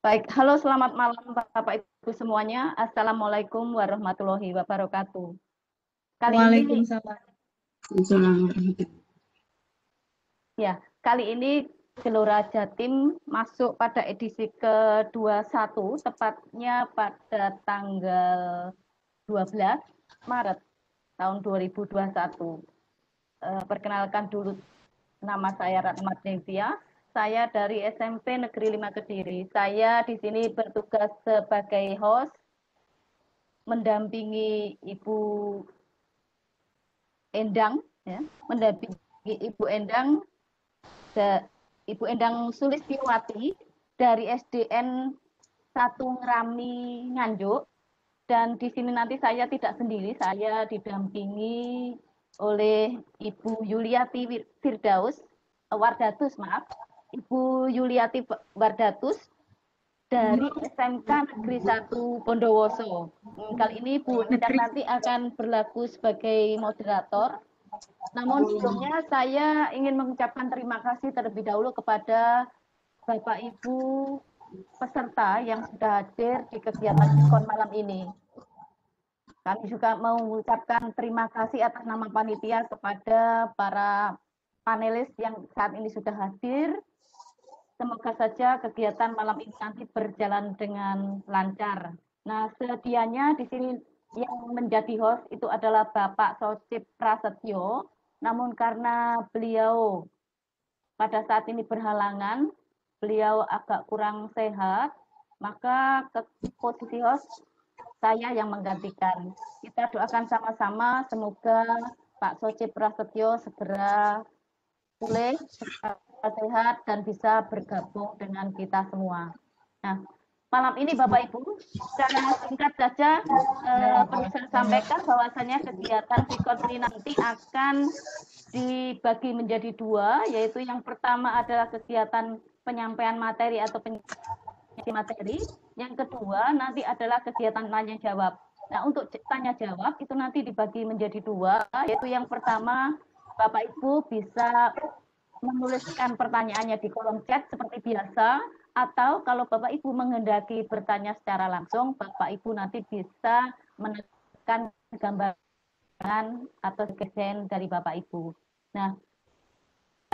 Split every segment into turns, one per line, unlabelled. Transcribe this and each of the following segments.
Baik, halo selamat malam Bapak Ibu semuanya. Assalamualaikum warahmatullahi wabarakatuh. Kali ini
Waalaikumsalam.
ya, kali ini Gelora Jatim masuk pada edisi ke-21, tepatnya pada tanggal 12 Maret tahun 2021. Perkenalkan dulu, nama saya Ratmat Nevia. Saya dari SMP Negeri 5 Kediri. Saya di sini bertugas sebagai host mendampingi Ibu Endang, ya, mendampingi Ibu Endang, Ibu Endang Sulistiwati dari SDN 1 Ngrami Nganjuk. Dan di sini nanti saya tidak sendiri, saya didampingi oleh Ibu Yuliati Firdaus, Wardatus, maaf, Ibu Yuliati Wardatus dari SMK Negeri 1 Bondowoso. Kali ini Bu Endang
Negeri.
nanti akan berlaku sebagai moderator. Namun sebelumnya saya ingin mengucapkan terima kasih terlebih dahulu kepada Bapak Ibu peserta yang sudah hadir di kegiatan Sikon malam ini. Kami juga mau mengucapkan terima kasih atas nama panitia kepada para panelis yang saat ini sudah hadir. Semoga saja kegiatan malam ini nanti berjalan dengan lancar. Nah, sedianya di sini yang menjadi host itu adalah Bapak Socip Prasetyo. Namun karena beliau pada saat ini berhalangan, beliau agak kurang sehat, maka ke posisi host saya yang menggantikan. Kita doakan sama-sama semoga Pak Socip Prasetyo segera pulih, sehat dan bisa bergabung dengan kita semua. Nah, malam ini Bapak Ibu, secara singkat saja perlu saya sampaikan bahwasanya kegiatan Sikon ini nanti akan dibagi menjadi dua, yaitu yang pertama adalah kegiatan penyampaian materi atau penyampaian materi, yang kedua nanti adalah kegiatan tanya jawab. Nah, untuk tanya jawab itu nanti dibagi menjadi dua, yaitu yang pertama Bapak Ibu bisa menuliskan pertanyaannya di kolom chat seperti biasa, atau kalau Bapak Ibu menghendaki bertanya secara langsung, Bapak Ibu nanti bisa menekan gambaran atau desain dari Bapak Ibu. Nah,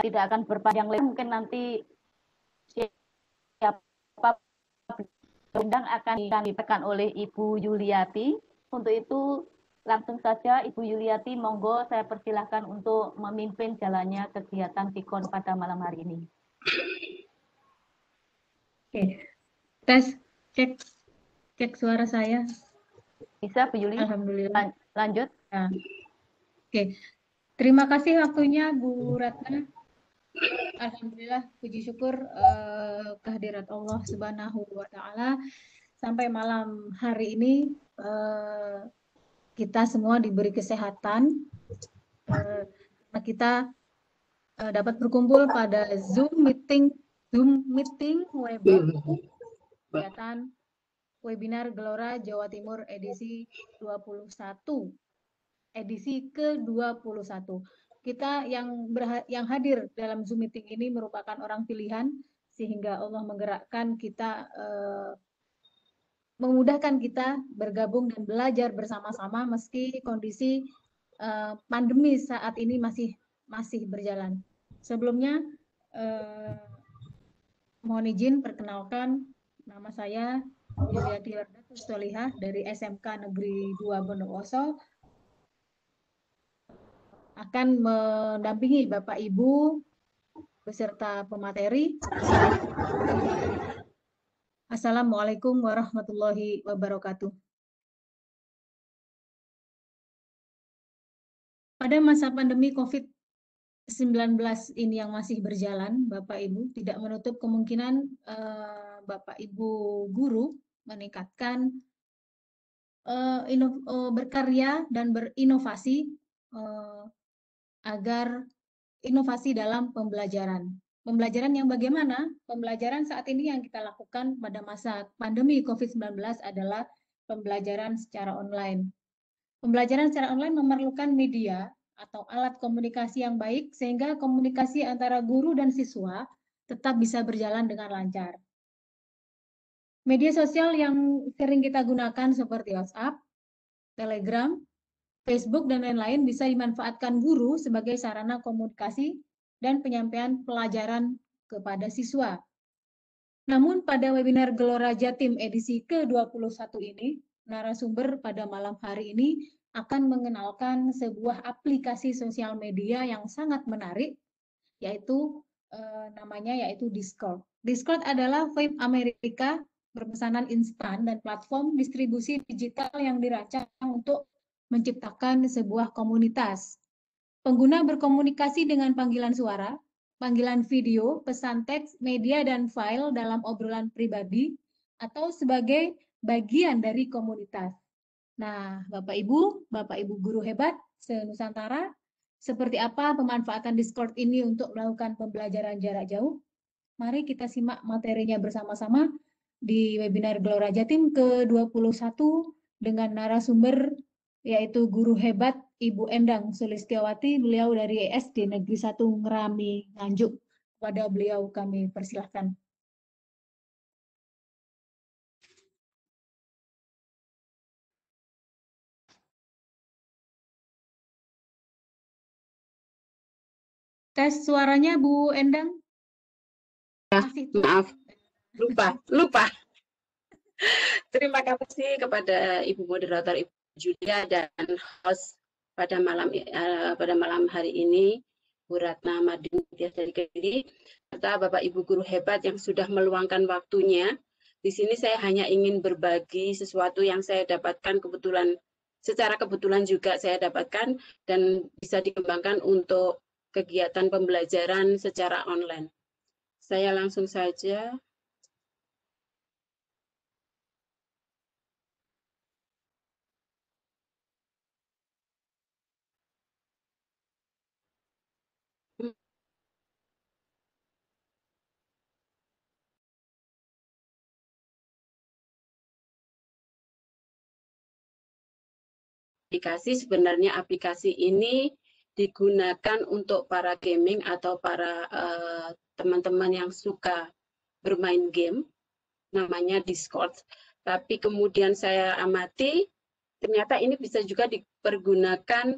tidak akan berpanjang lebar, mungkin nanti siapa undang akan ditekan oleh Ibu Yuliati. Untuk itu langsung saja Ibu Yuliati, monggo saya persilahkan untuk memimpin jalannya kegiatan Sikon pada malam hari ini.
Oke, tes, cek suara saya.
Bisa Bu Yuli?
Alhamdulillah.
Lanjut.
Nah, oke, terima kasih waktunya Bu Ratna. Alhamdulillah, puji syukur kehadirat Allah Subhanahu wa Ta'ala. Sampai malam hari ini kita semua diberi kesehatan. Kita dapat berkumpul pada Zoom meeting Webex kegiatan webinar Gelora Jawa Timur edisi 21. Edisi ke-21. Kita yang hadir dalam Zoom meeting ini merupakan orang pilihan sehingga Allah menggerakkan kita memudahkan kita bergabung dan belajar bersama-sama meski kondisi pandemi saat ini masih berjalan. Sebelumnya mohon izin perkenalkan, nama saya Yuliati Wardatus Solihah dari SMK Negeri 2 Bondowoso, akan mendampingi Bapak Ibu beserta pemateri. Assalamualaikum warahmatullahi wabarakatuh. Pada masa pandemi COVID-19 ini yang masih berjalan, Bapak Ibu, tidak menutup kemungkinan Bapak Ibu guru meningkatkan berkarya dan berinovasi agar inovasi dalam pembelajaran. Pembelajaran yang bagaimana? Pembelajaran saat ini yang kita lakukan pada masa pandemi COVID-19 adalah pembelajaran secara online. Pembelajaran secara online memerlukan media atau alat komunikasi yang baik sehingga komunikasi antara guru dan siswa tetap bisa berjalan dengan lancar. Media sosial yang sering kita gunakan seperti WhatsApp, Telegram, Facebook, dan lain-lain bisa dimanfaatkan guru sebagai sarana komunikasi dan penyampaian pelajaran kepada siswa. Namun pada webinar Gelora Jatim edisi ke-21 ini, narasumber pada malam hari ini akan mengenalkan sebuah aplikasi sosial media yang sangat menarik, yaitu namanya yaitu Discord. Discord adalah web Amerika berpesanan instan dan platform distribusi digital yang dirancang untuk menciptakan sebuah komunitas. Pengguna berkomunikasi dengan panggilan suara, panggilan video, pesan teks, media, dan file dalam obrolan pribadi, atau sebagai bagian dari komunitas. Nah, Bapak Ibu guru hebat se-Nusantara, seperti apa pemanfaatan Discord ini untuk melakukan pembelajaran jarak jauh? Mari kita simak materinya bersama-sama di webinar Gelora Jatim ke-21 dengan narasumber yaitu guru hebat Ibu Endang Sulistiawati, beliau dari SD Negeri 1 Ngerami, Nganjuk. Kepada beliau kami persilahkan. Tes suaranya Bu Endang.
Maaf, lupa. Terima kasih kepada Ibu Moderator Ibu Julia dan host pada malam hari ini, Bu Ratna Madin dari Kediri, serta Bapak Ibu guru hebat yang sudah meluangkan waktunya. Di sini saya hanya ingin berbagi sesuatu yang saya dapatkan secara kebetulan juga saya dapatkan dan bisa dikembangkan untuk kegiatan pembelajaran secara online. Saya langsung saja. Sebenarnya aplikasi ini digunakan untuk para gaming atau para teman-teman yang suka bermain game, namanya Discord. Tapi kemudian saya amati, ternyata ini bisa juga dipergunakan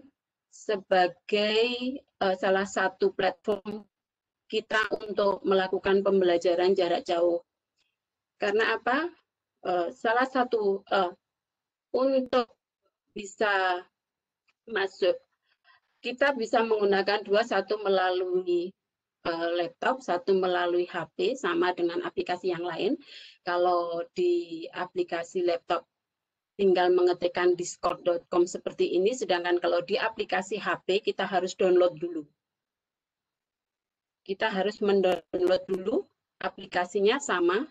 sebagai salah satu platform kita untuk melakukan pembelajaran jarak jauh. Karena apa? Salah satu untuk bisa masuk, kita bisa menggunakan satu melalui laptop, satu melalui HP, sama dengan aplikasi yang lain. Kalau di aplikasi laptop tinggal mengetikkan discord.com seperti ini, sedangkan kalau di aplikasi HP kita harus download dulu. Kita harus mendownload dulu aplikasinya sama.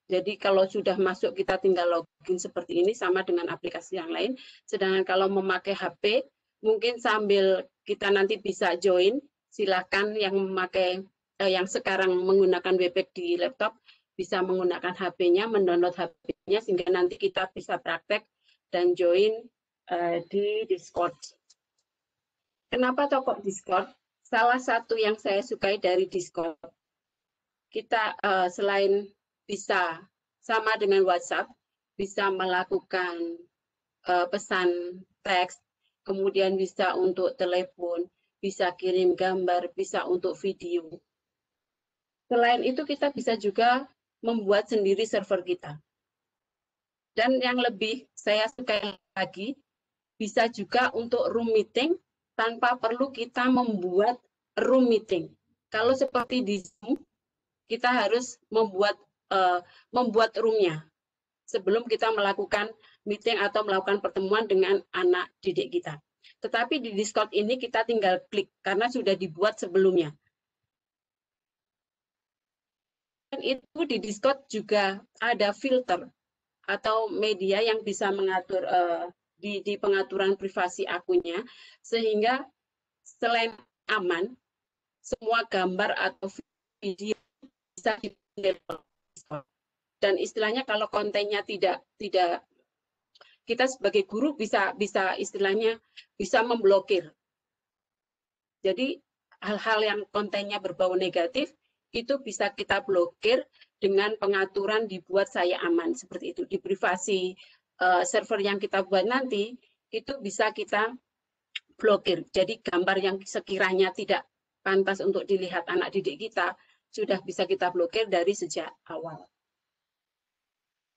Jadi kalau sudah masuk kita tinggal login seperti ini sama dengan aplikasi yang lain. Sedangkan kalau memakai HP, mungkin sambil kita nanti bisa join, silakan yang memakai yang sekarang menggunakan Webex di laptop bisa menggunakan HP-nya, mendownload HP-nya sehingga nanti kita bisa praktek dan join di Discord. Kenapa kok Discord? Salah satu yang saya sukai dari Discord, kita selain bisa sama dengan WhatsApp, bisa melakukan pesan teks, kemudian bisa untuk telepon, bisa kirim gambar, bisa untuk video. Selain itu kita bisa juga membuat sendiri server kita. Dan yang lebih saya suka lagi, bisa juga untuk room meeting tanpa perlu kita membuat room meeting. Kalau seperti di Zoom, kita harus membuat room-nya sebelum kita melakukan meeting atau melakukan pertemuan dengan anak didik kita. Tetapi di Discord ini kita tinggal klik karena sudah dibuat sebelumnya. Dan itu di Discord juga ada filter atau media yang bisa mengatur di pengaturan privasi akunnya, sehingga selain aman, semua gambar atau video bisa dipilih. Dan istilahnya kalau kontennya tidak kita sebagai guru bisa istilahnya bisa memblokir. Jadi hal-hal yang kontennya berbau negatif itu bisa kita blokir dengan pengaturan dibuat saya aman seperti itu. Di privasi server yang kita buat nanti itu bisa kita blokir. Jadi gambar yang sekiranya tidak pantas untuk dilihat anak didik kita sudah bisa kita blokir dari sejak awal.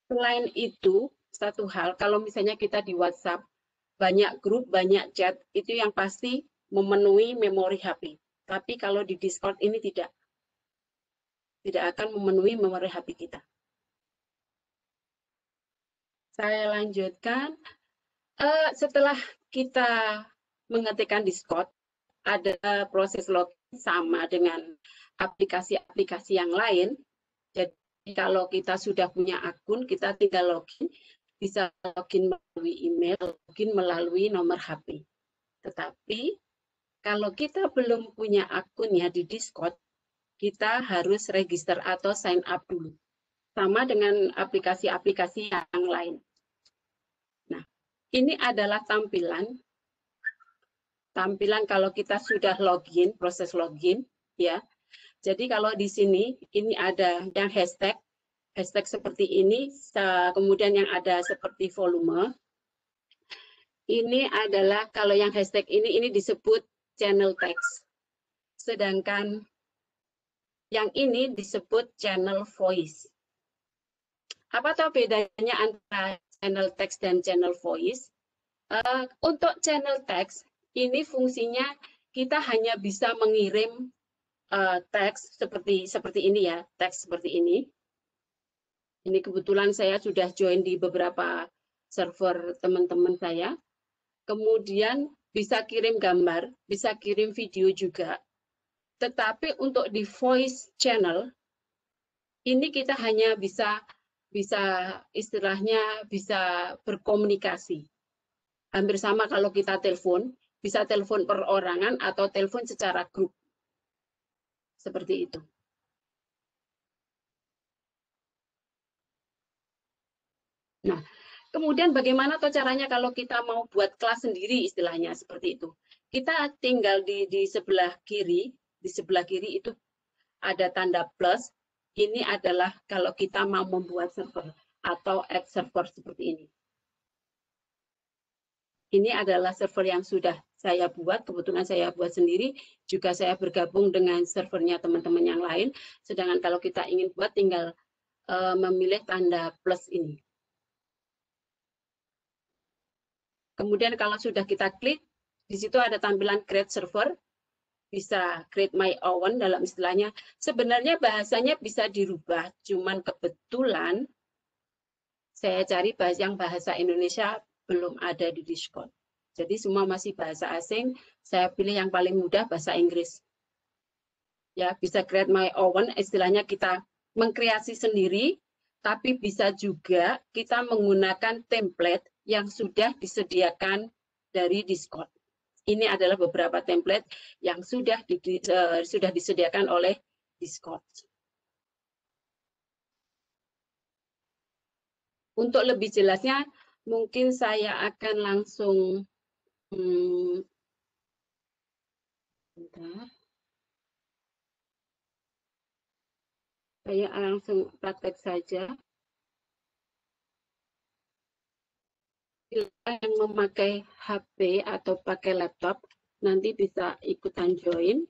Selain itu, satu hal, kalau misalnya kita di WhatsApp, banyak grup, banyak chat, itu yang pasti memenuhi memori HP. Tapi kalau di Discord ini tidak akan memenuhi memori HP kita. Saya lanjutkan. Setelah kita mengetikkan Discord, ada proses login sama dengan aplikasi-aplikasi yang lain. Jadi kalau kita sudah punya akun, kita tinggal login, bisa login melalui email, login melalui nomor HP. Tetapi kalau kita belum punya akunnya di Discord, kita harus register atau sign up dulu. Sama dengan aplikasi-aplikasi yang lain. Nah, ini adalah tampilan kalau kita sudah login, proses login, ya. Jadi kalau di sini, ini ada yang hashtag seperti ini, kemudian yang ada seperti volume. Ini adalah, kalau yang hashtag ini disebut channel text. Sedangkan yang ini disebut channel voice. Apa tahu bedanya antara channel text dan channel voice? Untuk channel text, ini fungsinya kita hanya bisa mengirim teks seperti ini ya, teks seperti ini. Ini kebetulan saya sudah join di beberapa server teman-teman saya. Kemudian bisa kirim gambar, bisa kirim video juga. Tetapi untuk di voice channel, ini kita hanya bisa istilahnya bisa berkomunikasi. Hampir sama kalau kita telepon, bisa telepon perorangan atau telepon secara grup. Seperti itu. Nah, kemudian bagaimana atau caranya kalau kita mau buat kelas sendiri istilahnya seperti itu. Kita tinggal di sebelah kiri itu ada tanda plus. Ini adalah kalau kita mau membuat server atau add server seperti ini. Ini adalah server yang sudah saya buat, kebetulan saya buat sendiri, juga saya bergabung dengan servernya teman-teman yang lain. Sedangkan kalau kita ingin buat, tinggal memilih tanda plus ini. Kemudian kalau sudah kita klik, di situ ada tampilan create server, bisa create my own dalam istilahnya. Sebenarnya bahasanya bisa dirubah, cuman kebetulan saya cari yang bahasa Indonesia belum ada di Discord. Jadi semua masih bahasa asing, saya pilih yang paling mudah bahasa Inggris. Ya, bisa create my own, istilahnya kita mengkreasi sendiri, tapi bisa juga kita menggunakan template yang sudah disediakan dari Discord. Ini adalah beberapa template yang sudah disediakan oleh Discord. Untuk lebih jelasnya, mungkin saya akan langsung saya langsung praktek saja. Yang memakai HP atau pakai laptop nanti bisa ikutan join.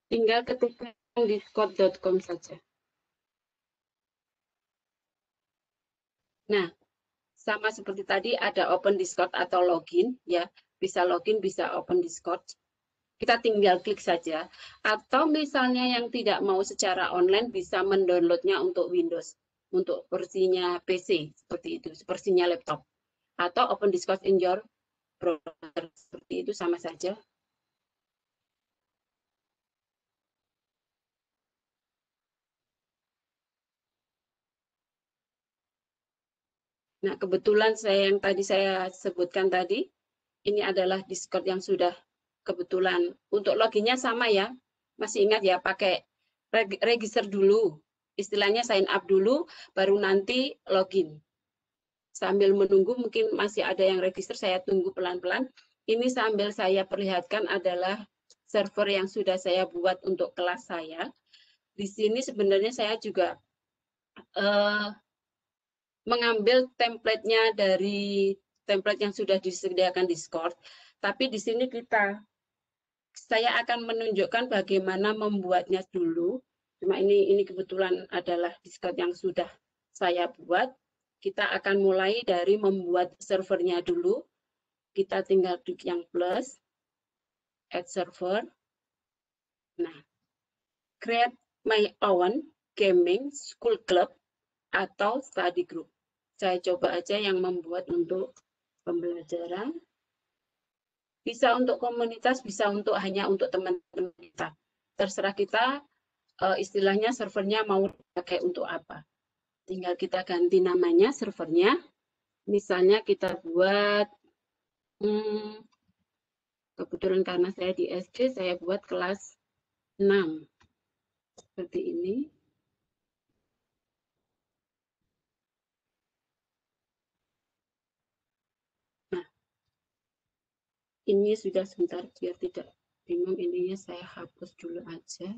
Tinggal ketikkan discord.com saja. Nah, sama seperti tadi ada open Discord atau login, ya, bisa login, bisa open Discord. Kita tinggal klik saja. Atau misalnya yang tidak mau secara online bisa mendownloadnya untuk Windows, untuk versinya PC seperti itu, versinya laptop. Atau open Discord in your browser seperti itu sama saja. Nah, kebetulan yang tadi saya sebutkan tadi, ini adalah Discord yang sudah kebetulan. Untuk loginnya sama ya, masih ingat ya, pakai register dulu. Istilahnya sign up dulu, baru nanti login. Sambil menunggu, mungkin masih ada yang register, saya tunggu pelan-pelan. ini sambil saya perlihatkan adalah server yang sudah saya buat untuk kelas saya. Di sini sebenarnya saya juga mengambil template-nya dari template yang sudah disediakan Discord. Tapi di sini saya akan menunjukkan bagaimana membuatnya dulu. Cuma ini kebetulan adalah Discord yang sudah saya buat. Kita akan mulai dari membuat servernya dulu. Kita tinggal klik yang plus, add server. Nah, create my own gaming school club atau study group. Saya coba aja yang membuat untuk pembelajaran. Bisa untuk komunitas, bisa hanya untuk teman-teman kita. Terserah kita, istilahnya servernya mau dipakai untuk apa. Tinggal kita ganti namanya servernya. Misalnya kita buat, kebetulan karena saya di SD, saya buat kelas 6. Seperti ini. Nah, ini sudah sebentar, biar tidak bingung ininya saya hapus dulu aja.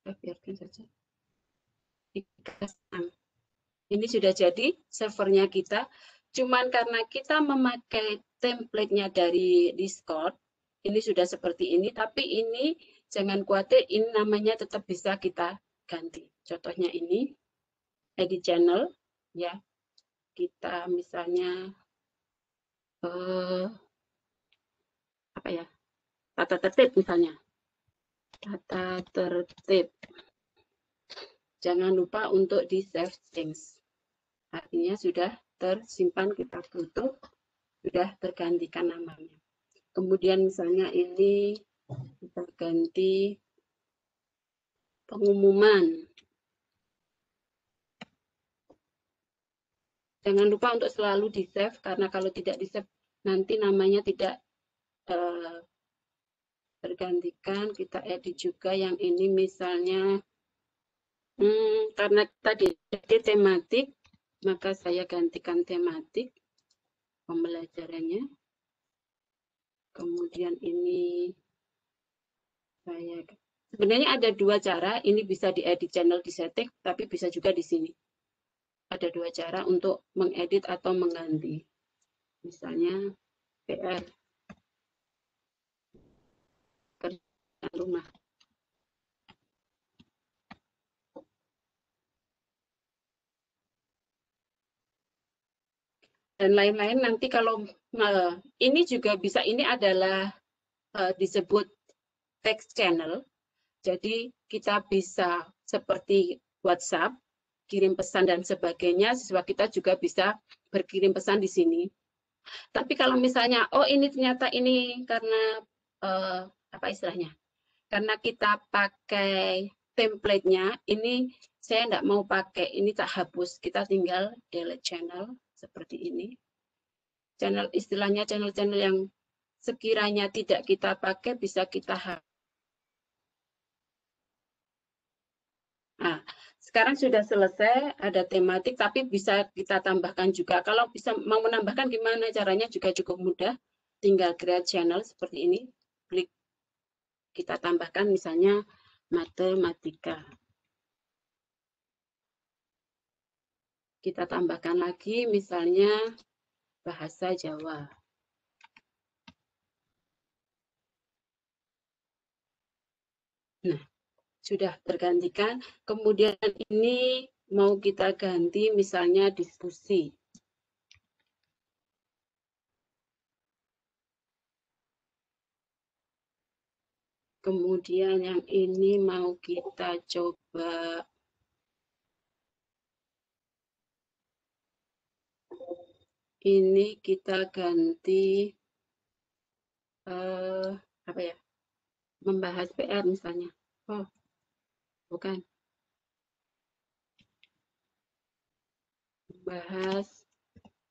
Kita biarkan saja. Ini sudah jadi servernya kita. Cuman karena kita memakai template-nya dari Discord, ini sudah seperti ini. Tapi ini jangan khawatir, ini namanya tetap bisa kita ganti. Contohnya ini, edit channel, ya. Kita misalnya apa ya? Tata tertib misalnya. Tata tertib. Jangan lupa untuk di save change. Artinya sudah tersimpan, kita tutup, sudah tergantikan namanya. Kemudian misalnya ini kita ganti pengumuman. Jangan lupa untuk selalu di save, karena kalau tidak di save nanti namanya tidak tergantikan. Kita edit juga yang ini misalnya, karena tadi tematik, maka saya gantikan tematik pembelajarannya. Kemudian ini saya sebenarnya ada dua cara. Ini bisa diedit channel di setting, tapi bisa juga di sini. Ada dua cara untuk mengedit atau mengganti. Misalnya PR, kerjaan rumah. Dan lain-lain nanti kalau ini juga bisa, ini adalah disebut text channel. Jadi kita bisa seperti WhatsApp, kirim pesan dan sebagainya, siswa kita juga bisa berkirim pesan di sini. Tapi kalau misalnya, oh ini ternyata ini karena apa istilahnya? Karena kita pakai template-nya, ini saya tidak mau pakai, ini tak hapus, kita tinggal delete channel seperti ini. Channel istilahnya channel-channel yang sekiranya tidak kita pakai bisa kita hapus. Nah, sekarang sudah selesai, ada tematik, tapi bisa kita tambahkan juga. Kalau bisa mau menambahkan gimana caranya juga cukup mudah. Tinggal create channel seperti ini, klik. Kita tambahkan misalnya matematika. Kita tambahkan lagi misalnya bahasa Jawa. Nah, sudah tergantikan. Kemudian ini mau kita ganti misalnya diskusi. Kemudian yang ini mau kita coba ini kita ganti apa ya? Membahas PR misalnya. Oh, bukan. Membahas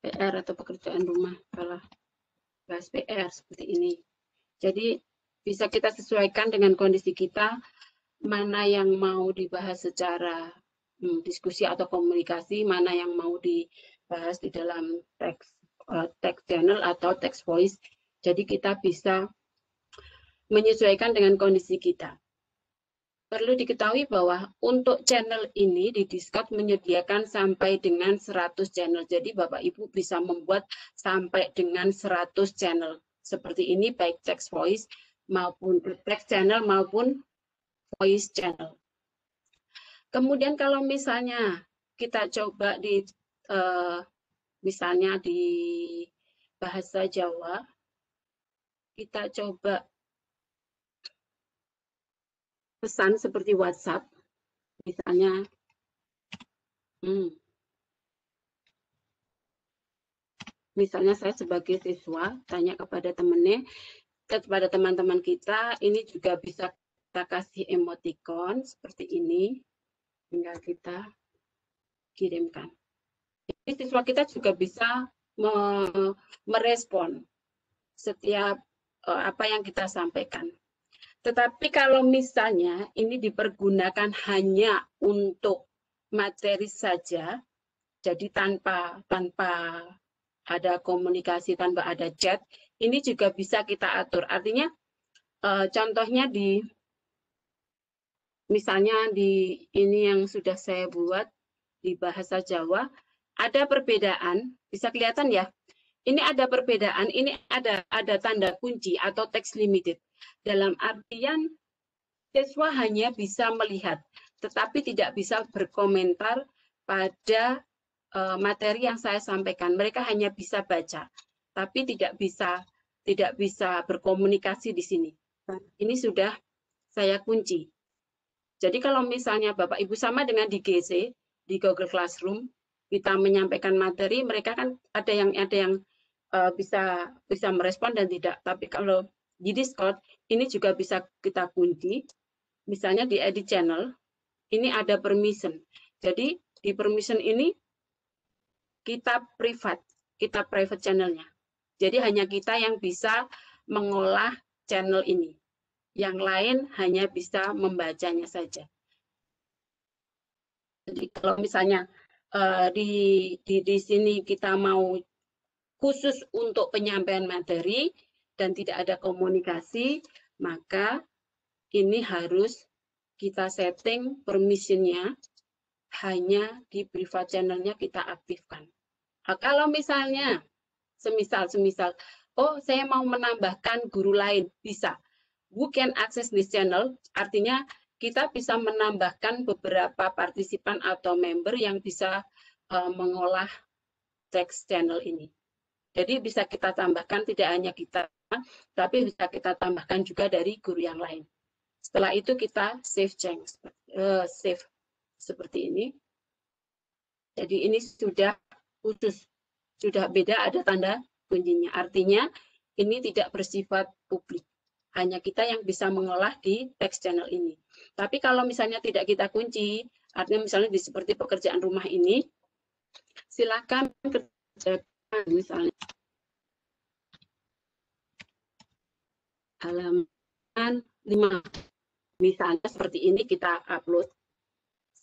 PR atau pekerjaan rumah, salah. Bahas PR seperti ini. Jadi bisa kita sesuaikan dengan kondisi kita, mana yang mau dibahas secara diskusi atau komunikasi, mana yang mau bahas di dalam text channel atau text voice. Jadi kita bisa menyesuaikan dengan kondisi kita. Perlu diketahui bahwa untuk channel ini di Discord menyediakan sampai dengan 100 channel. Jadi Bapak Ibu bisa membuat sampai dengan 100 channel. Seperti ini baik text voice maupun text channel maupun voice channel. Kemudian kalau misalnya kita coba di misalnya di bahasa Jawa, kita coba pesan seperti WhatsApp, misalnya, misalnya saya sebagai siswa tanya kepada temannya, kepada teman-teman kita, ini juga bisa kita kasih emoticon seperti ini, tinggal kita kirimkan. Jadi siswa kita juga bisa merespon setiap apa yang kita sampaikan. Tetapi kalau misalnya ini dipergunakan hanya untuk materi saja, jadi tanpa ada komunikasi, tanpa ada chat, ini juga bisa kita atur. Artinya contohnya misalnya di ini yang sudah saya buat di bahasa Jawa, ada perbedaan, bisa kelihatan ya. Ini ada perbedaan, ini ada tanda kunci atau text limited. Dalam artian siswa hanya bisa melihat, tetapi tidak bisa berkomentar pada materi yang saya sampaikan. Mereka hanya bisa baca, tapi tidak bisa berkomunikasi di sini. Ini sudah saya kunci. Jadi kalau misalnya Bapak Ibu sama dengan di GC, di Google Classroom, kita menyampaikan materi, mereka kan ada yang bisa merespon dan tidak. Tapi kalau di Discord, ini juga bisa kita kunci. Misalnya di edit channel, ini ada permission. Jadi di permission ini kita private channelnya. Jadi hanya kita yang bisa mengolah channel ini. Yang lain hanya bisa membacanya saja. Jadi kalau misalnya di sini kita mau khusus untuk penyampaian materi dan tidak ada komunikasi, maka ini harus kita setting permission-nya hanya di private channel-nya kita aktifkan. Nah, kalau misalnya, semisal, oh saya mau menambahkan guru lain, bisa. Who can access this channel, artinya kita bisa menambahkan beberapa partisipan atau member yang bisa mengolah text channel ini. Jadi bisa kita tambahkan tidak hanya kita, tapi bisa kita tambahkan juga dari guru yang lain. Setelah itu kita save change, save seperti ini. Jadi ini sudah khusus, sudah beda, ada tanda kuncinya. Artinya ini tidak bersifat publik. Hanya kita yang bisa mengolah di text channel ini. Tapi kalau misalnya tidak kita kunci, artinya misalnya seperti pekerjaan rumah ini, silakan kerjakan misalnya halaman 5. Misalnya seperti ini kita upload.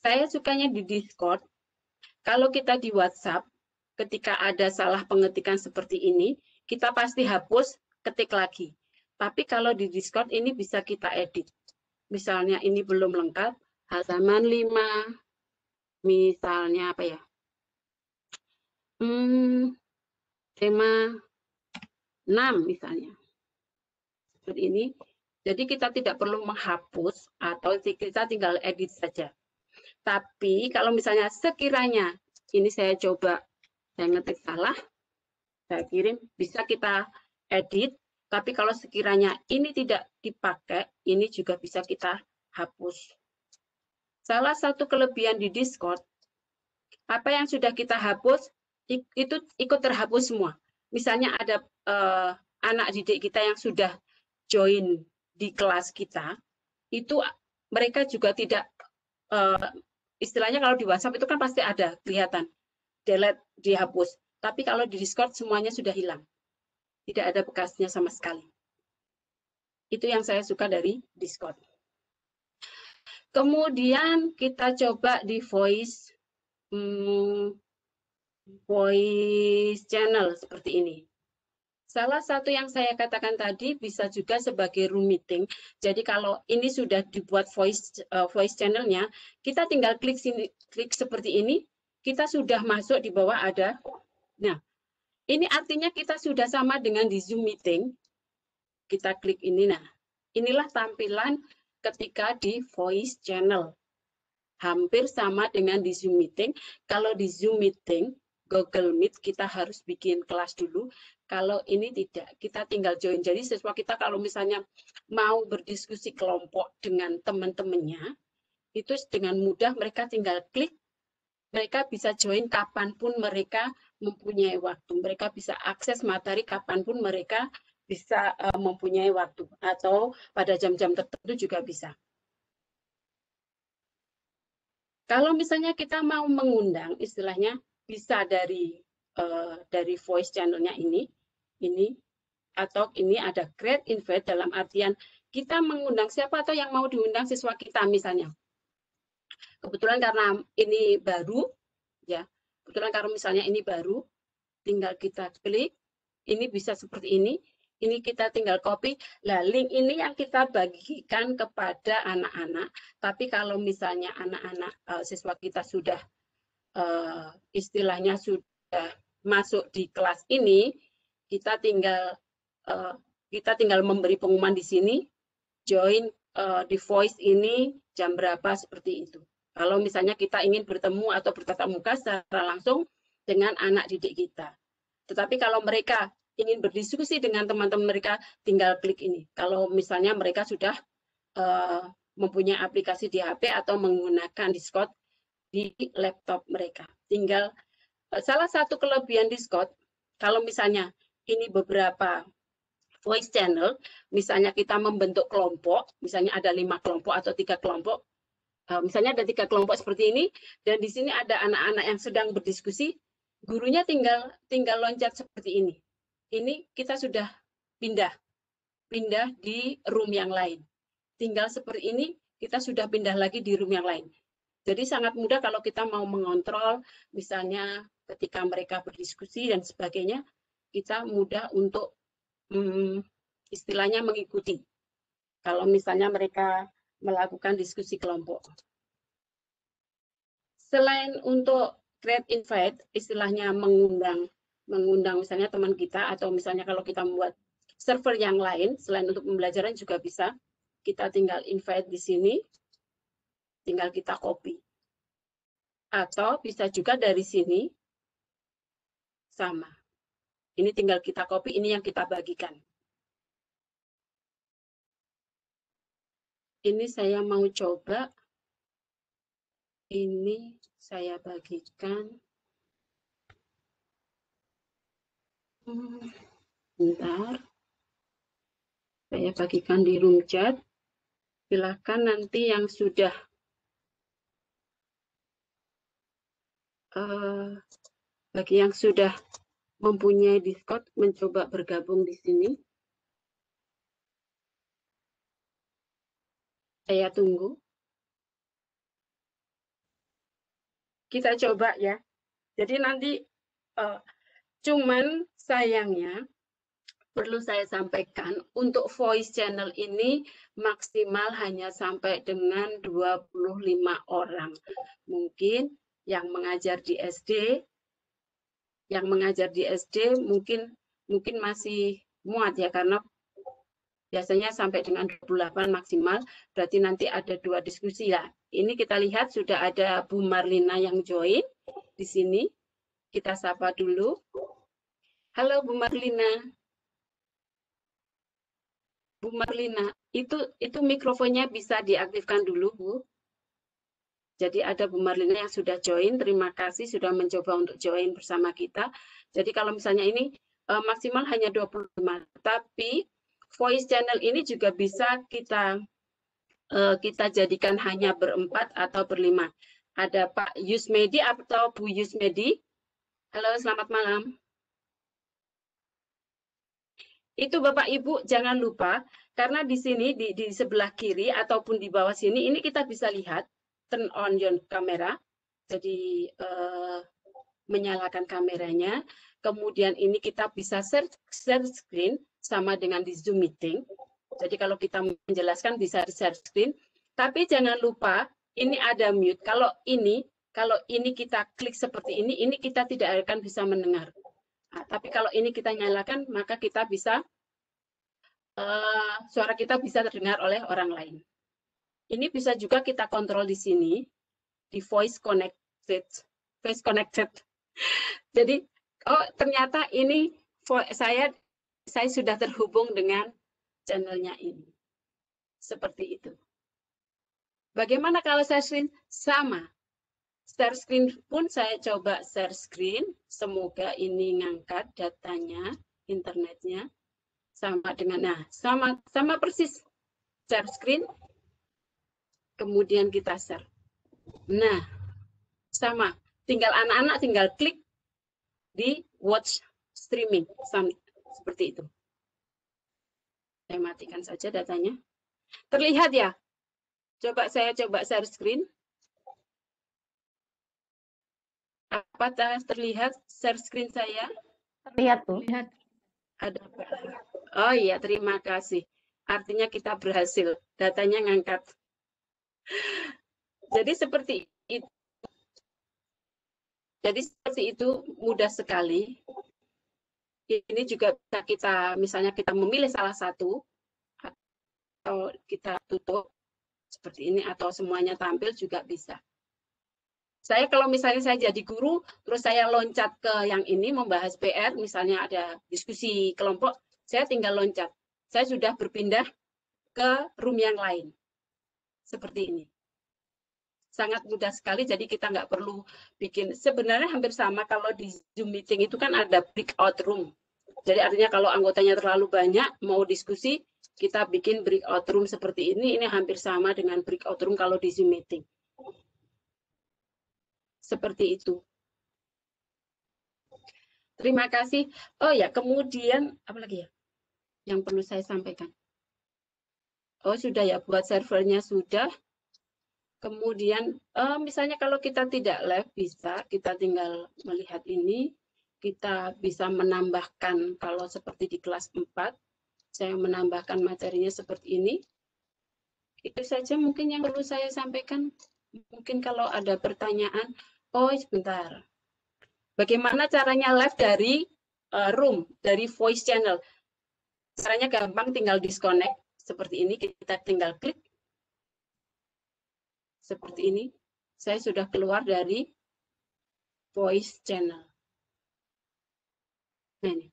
Saya sukanya di Discord. Kalau kita di WhatsApp, ketika ada salah pengetikan seperti ini, kita pasti hapus, ketik lagi. Tapi kalau di Discord ini bisa kita edit. Misalnya ini belum lengkap, halaman 5, misalnya apa ya? Tema 6 misalnya. Seperti ini. Jadi kita tidak perlu menghapus atau kita tinggal edit saja. Tapi kalau misalnya sekiranya ini saya coba, saya ngetik salah, saya kirim, bisa kita edit. Tapi kalau sekiranya ini tidak dipakai, ini juga bisa kita hapus. Salah satu kelebihan di Discord, apa yang sudah kita hapus, itu ikut terhapus semua. Misalnya ada anak didik kita yang sudah join di kelas kita, itu mereka juga tidak, istilahnya kalau di WhatsApp itu kan pasti ada kelihatan, delete, dihapus. Tapi kalau di Discord semuanya sudah hilang. Tidak ada bekasnya sama sekali. Itu yang saya suka dari Discord. Kemudian kita coba di voice. voice channel seperti ini. Salah satu yang saya katakan tadi bisa juga sebagai room meeting. Jadi kalau ini sudah dibuat voice channelnya, kita tinggal klik sini, klik seperti ini, kita sudah masuk di bawah ada. Nah, ini artinya kita sudah sama dengan di Zoom meeting. Kita klik ini, nah inilah tampilan ketika di voice channel. Hampir sama dengan di Zoom meeting. Kalau di Zoom meeting, Google Meet kita harus bikin kelas dulu. Kalau ini tidak, kita tinggal join. Jadi siswa kita kalau misalnya mau berdiskusi kelompok dengan teman-temannya, itu dengan mudah mereka tinggal klik, mereka bisa join kapanpun mereka mempunyai waktu. Mereka bisa akses materi kapanpun mereka bisa mempunyai waktu. Atau pada jam-jam tertentu juga bisa. Kalau misalnya kita mau mengundang, istilahnya bisa dari voice channelnya ini, atau ini ada create invite dalam artian kita mengundang siapa atau yang mau diundang siswa kita misalnya. Kebetulan karena ini baru, ya. Kebetulan kalau misalnya ini baru, tinggal kita klik, ini bisa seperti ini. Ini kita tinggal copy. Nah, link ini yang kita bagikan kepada anak-anak. Tapi kalau misalnya anak-anak siswa kita sudah istilahnya sudah masuk di kelas ini, kita tinggal memberi pengumuman di sini, join di voice ini jam berapa seperti itu. Kalau misalnya kita ingin bertemu atau bertatap muka secara langsung dengan anak didik kita. Tetapi kalau mereka ingin berdiskusi dengan teman-teman mereka, tinggal klik ini. Kalau misalnya mereka sudah mempunyai aplikasi di HP atau menggunakan Discord di laptop mereka. Tinggal salah satu kelebihan Discord, kalau misalnya ini beberapa voice channel, misalnya kita membentuk kelompok, misalnya ada 5 kelompok atau 3 kelompok, misalnya ada 3 kelompok seperti ini, dan di sini ada anak-anak yang sedang berdiskusi, gurunya tinggal loncat seperti ini. Ini kita sudah pindah di room yang lain. Tinggal seperti ini, kita sudah pindah lagi di room yang lain. Jadi sangat mudah kalau kita mau mengontrol, misalnya ketika mereka berdiskusi dan sebagainya, kita mudah untuk istilahnya mengikuti. Kalau misalnya mereka melakukan diskusi kelompok. Selain untuk create invite, istilahnya mengundang misalnya teman kita, atau misalnya kalau kita membuat server yang lain, selain untuk pembelajaran juga bisa, kita tinggal invite di sini, tinggal kita copy. Atau bisa juga dari sini, sama. Ini tinggal kita copy, ini yang kita bagikan. Ini saya mau coba, ini saya bagikan. Bentar. Saya bagikan di room chat. Silakan nanti yang sudah bagi yang sudah mempunyai Discord mencoba bergabung di sini. Saya tunggu. Kita coba ya. Jadi nanti cuman sayangnya perlu saya sampaikan untuk voice channel ini maksimal hanya sampai dengan 25 orang. Mungkin yang mengajar di SD mungkin masih muat ya, karena biasanya sampai dengan 28 maksimal, berarti nanti ada 2 diskusi ya. Ini kita lihat sudah ada Bu Marlina yang join di sini. Kita sapa dulu. Halo Bu Marlina. Bu Marlina, itu mikrofonnya bisa diaktifkan dulu, Bu. Jadi ada Bu Marlina yang sudah join, terima kasih sudah mencoba untuk join bersama kita. Jadi kalau misalnya ini maksimal hanya 25, tapi voice channel ini juga bisa kita jadikan hanya berempat atau berlima. Ada Pak Yusmedi atau Bu Yusmedi. Halo, selamat malam. Itu Bapak Ibu jangan lupa, karena di sini di sebelah kiri ataupun di bawah sini ini kita bisa lihat turn on your camera. Jadi menyalakan kameranya. Kemudian ini kita bisa share screen sama dengan di Zoom meeting. Jadi kalau kita menjelaskan bisa share screen. Tapi jangan lupa ini ada mute. Kalau ini kita klik seperti ini kita tidak akan bisa mendengar. Nah, tapi kalau ini kita nyalakan, maka kita bisa suara kita bisa terdengar oleh orang lain. Ini bisa juga kita kontrol di sini di voice connected. Jadi ternyata ini saya sudah terhubung dengan channelnya ini. Seperti itu. Bagaimana kalau share screen? Sama. Share screen pun saya coba share screen. Semoga ini ngangkat datanya, internetnya. Sama dengan, sama persis. Share screen. Kemudian kita share. Nah, sama. Tinggal anak-anak tinggal klik di watch streaming. Seperti itu. Saya matikan saja datanya. Terlihat ya? Saya coba share screen. Apa terlihat share screen saya?
Terlihat tuh.
Lihat.
Ada. Oh iya, terima kasih. Artinya kita berhasil. Datanya ngangkat. Jadi seperti itu. Mudah sekali. Ini juga bisa misalnya kita memilih salah satu atau kita tutup seperti ini atau semuanya tampil juga bisa. Saya kalau misalnya saya jadi guru, terus saya loncat ke yang ini membahas PR, misalnya ada diskusi kelompok, saya tinggal loncat. Saya sudah berpindah ke room yang lain. Seperti ini. Sangat mudah sekali, jadi kita nggak perlu bikin. Sebenarnya hampir sama kalau di Zoom meeting itu kan ada breakout room. Jadi artinya kalau anggotanya terlalu banyak, mau diskusi, kita bikin breakout room seperti ini hampir sama dengan breakout room kalau di Zoom meeting. Seperti itu. Terima kasih. Oh ya, kemudian apa lagi ya yang perlu saya sampaikan? Oh sudah ya, buat servernya sudah. Kemudian misalnya kalau kita tidak live bisa, kita tinggal melihat ini. Kita bisa menambahkan kalau seperti di kelas 4, saya menambahkan materinya seperti ini. Itu saja mungkin yang perlu saya sampaikan. Mungkin kalau ada pertanyaan, oh sebentar. Bagaimana caranya live dari room, dari voice channel? Caranya gampang, tinggal disconnect. Seperti ini, kita tinggal klik. Seperti ini. Saya sudah keluar dari voice channel. Nah ini.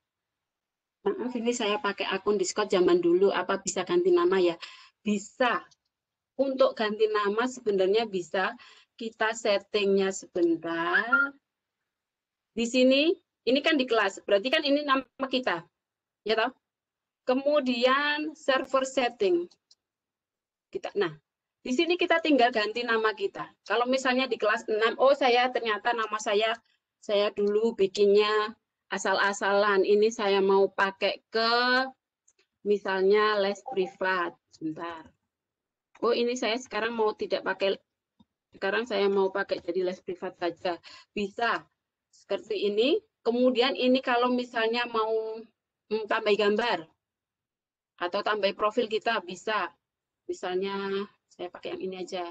Maaf, ini saya pakai akun Discord zaman dulu. Apa bisa ganti nama ya? Bisa. Untuk ganti nama sebenarnya bisa. Kita settingnya sebentar. Di sini, ini kan di kelas. Berarti kan ini nama kita. Ya toh? Kemudian server setting. Nah, di sini kita tinggal ganti nama kita. Kalau misalnya di kelas 6, oh ternyata nama saya dulu bikinnya asal-asalan. Ini saya mau pakai ke misalnya les privat. Sebentar. Oh, ini saya sekarang mau tidak pakai. Sekarang saya mau pakai jadi les privat saja. Bisa. Seperti ini. Kemudian ini kalau misalnya mau tambah gambar atau tambah profil kita bisa. Misalnya saya pakai yang ini aja.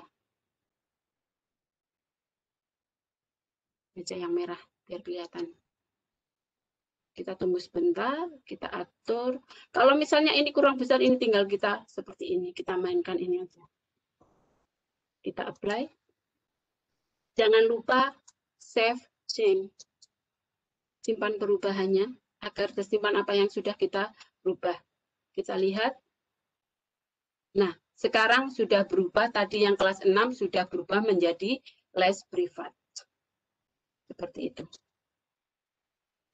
Meja yang merah biar kelihatan. Kita tunggu sebentar, kita atur. Kalau misalnya ini kurang besar, ini tinggal kita seperti ini. Kita mainkan ini aja. Kita apply. Jangan lupa save change. Simpan perubahannya agar tersimpan apa yang sudah kita rubah. Kita lihat. Nah, sekarang sudah berubah. Tadi yang kelas 6 sudah berubah menjadi les privat. Seperti itu.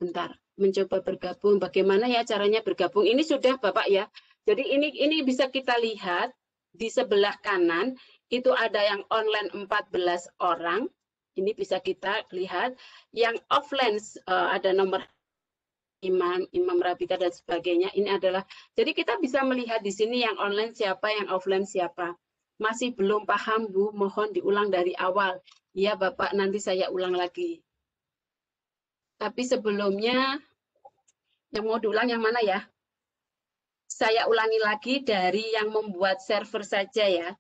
Bentar, mencoba bergabung. Bagaimana ya caranya bergabung? Ini sudah Bapak ya. Jadi ini bisa kita lihat di sebelah kanan itu ada yang online 14 orang. Ini bisa kita lihat. Yang offline ada nomor imam rabita dan sebagainya. Ini adalah jadi kita bisa melihat di sini yang online siapa, yang offline siapa. Masih belum paham Bu, mohon diulang dari awal. Ya Bapak, nanti saya ulang lagi. Tapi sebelumnya, yang mau diulang yang mana ya? Saya ulangi lagi dari yang membuat server saja ya.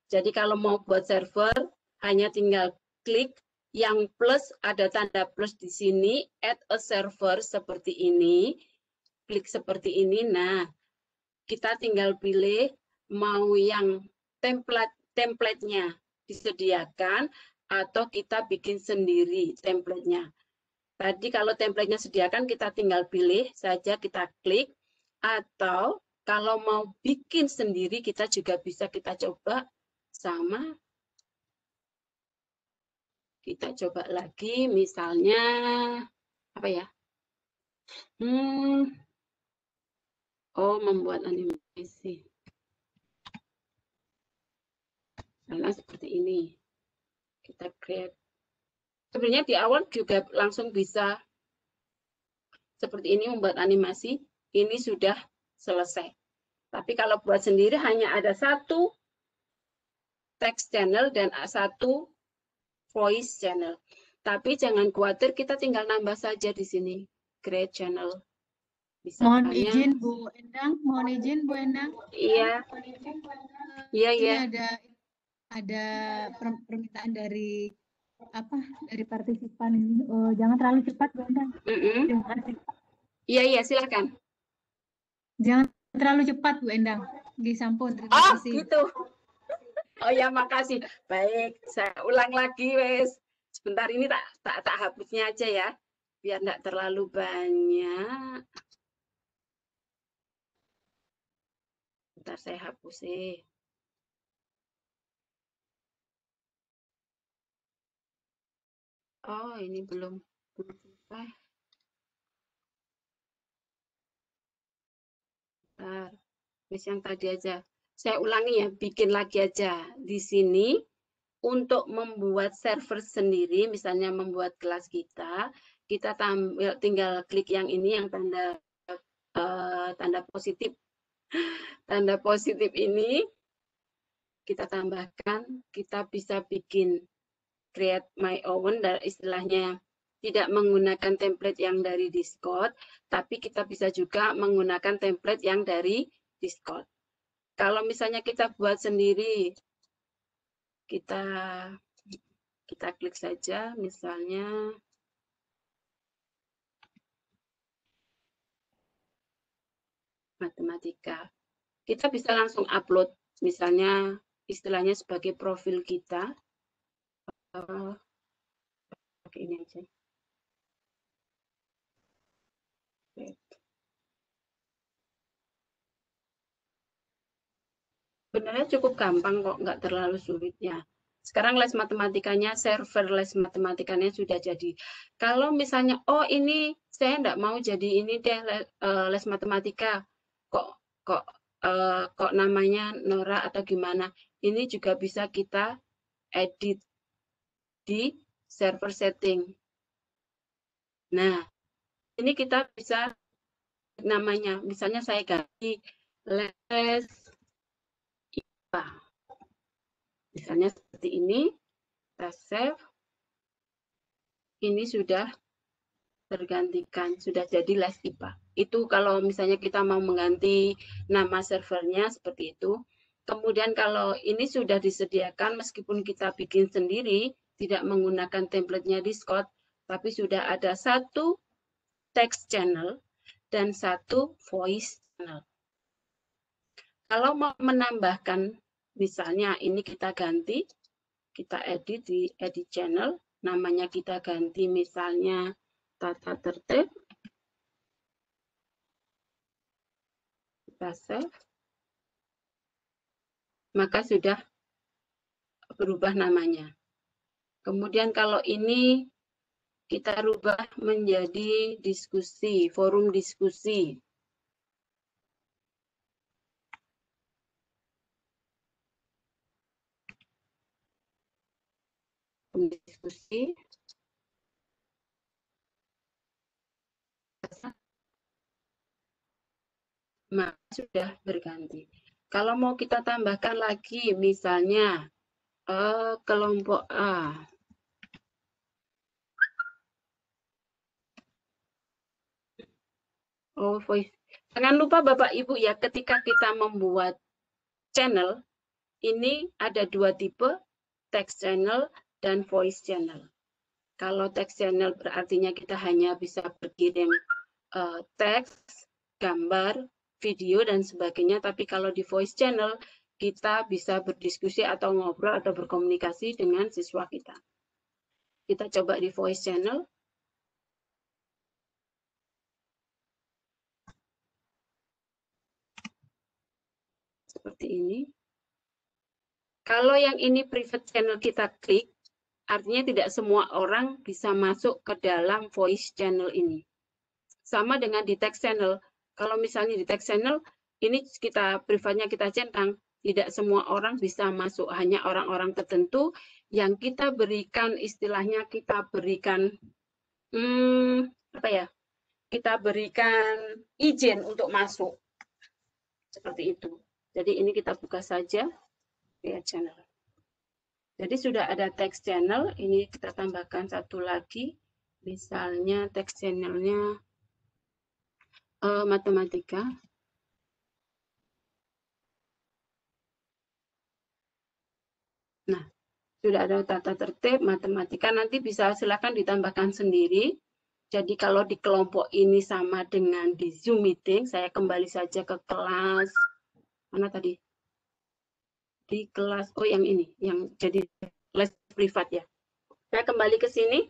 Jadi kalau mau buat server, hanya tinggal klik yang plus, ada tanda plus di sini, add a server seperti ini. Klik seperti ini. Nah, kita tinggal pilih mau yang template-nya disediakan atau kita bikin sendiri template-nya. Tadi kalau template-nya sediakan, kita tinggal pilih saja, kita klik. Atau kalau mau bikin sendiri, kita juga bisa kita coba sama. Kita coba lagi, misalnya, apa ya? Oh, membuat animasi. Nah, seperti ini. Kita create. Sebenarnya di awal juga langsung bisa seperti ini membuat animasi. Ini sudah selesai. Tapi kalau buat sendiri hanya ada satu text channel dan satu voice channel. Tapi jangan khawatir, kita tinggal nambah saja di sini. Create channel.
Mohon izin Bu Endang, mohon izin Bu Endang.
Iya. Iya,
Ini
iya.
ada permintaan dari dari partisipan ini. Jangan terlalu cepat Bu Endang. Terima kasih.
Iya, iya, silakan.
Jangan terlalu cepat Bu Endang. Disampun, terima kasih.
Oh, gitu. Oh ya, makasih. Baik, saya ulang lagi, wes. Sebentar ini tak hapusnya aja ya, biar enggak terlalu banyak. Bentar saya hapus sih. Oh, ini belum selesai. Bentar. Wes yang tadi aja. Saya ulangi ya, bikin lagi aja. Di sini untuk membuat server sendiri, misalnya membuat kelas kita tinggal klik yang ini, yang tanda positif. Tanda positif ini kita tambahkan, kita bisa bikin create my own, dan istilahnya tidak menggunakan template yang dari Discord, tapi kita bisa juga menggunakan template yang dari Discord. Kalau misalnya kita buat sendiri, kita klik saja, misalnya matematika. Kita bisa langsung upload, misalnya istilahnya sebagai profil kita. Pakai ini aja. Sebenarnya cukup gampang kok, nggak terlalu sulit ya. Sekarang les matematikanya, server les matematikanya sudah jadi. Kalau misalnya, oh ini saya nggak mau jadi ini deh les matematika, kok namanya Nora atau gimana? Ini juga bisa kita edit di server setting. Nah, ini kita bisa namanya, misalnya saya ganti les IPA. Misalnya seperti ini, kita save. Ini sudah tergantikan, sudah jadi les IPA. Itu kalau misalnya kita mau mengganti nama servernya seperti itu. Kemudian kalau ini sudah disediakan, meskipun kita bikin sendiri, tidak menggunakan template-nya Discord, tapi sudah ada satu text channel dan satu voice channel. Kalau mau menambahkan, misalnya ini kita ganti, kita edit di edit channel, namanya kita ganti misalnya tata tertib, kita save, maka sudah berubah namanya. Kemudian kalau ini kita rubah menjadi diskusi, forum diskusi. Diskusi. Maka sudah berganti. Kalau mau kita tambahkan lagi, misalnya kelompok A. Oh, voice. Jangan lupa Bapak Ibu ya, ketika kita membuat channel, ini ada dua tipe, text channel dan voice channel. Kalau text channel berartinya kita hanya bisa berkirim teks, gambar, video, dan sebagainya. Tapi kalau di voice channel, kita bisa berdiskusi atau ngobrol atau berkomunikasi dengan siswa kita. Kita coba di voice channel. Seperti ini. Kalau yang ini private channel kita klik, artinya tidak semua orang bisa masuk ke dalam voice channel ini. Sama dengan di text channel. Kalau misalnya di text channel, ini kita privatnya kita centang, tidak semua orang bisa masuk, hanya orang-orang tertentu yang kita berikan, istilahnya kita berikan apa ya? Kita berikan izin untuk masuk. Seperti itu. Jadi ini kita buka saja ya channel. Jadi sudah ada text channel, ini kita tambahkan satu lagi, misalnya text channelnya matematika. Nah, sudah ada tata tertib matematika, nanti bisa silakan ditambahkan sendiri. Jadi kalau di kelompok ini sama dengan di Zoom meeting, saya kembali saja ke kelas, mana tadi? Di kelas, oh yang ini, yang jadi les privat ya. Saya kembali ke sini.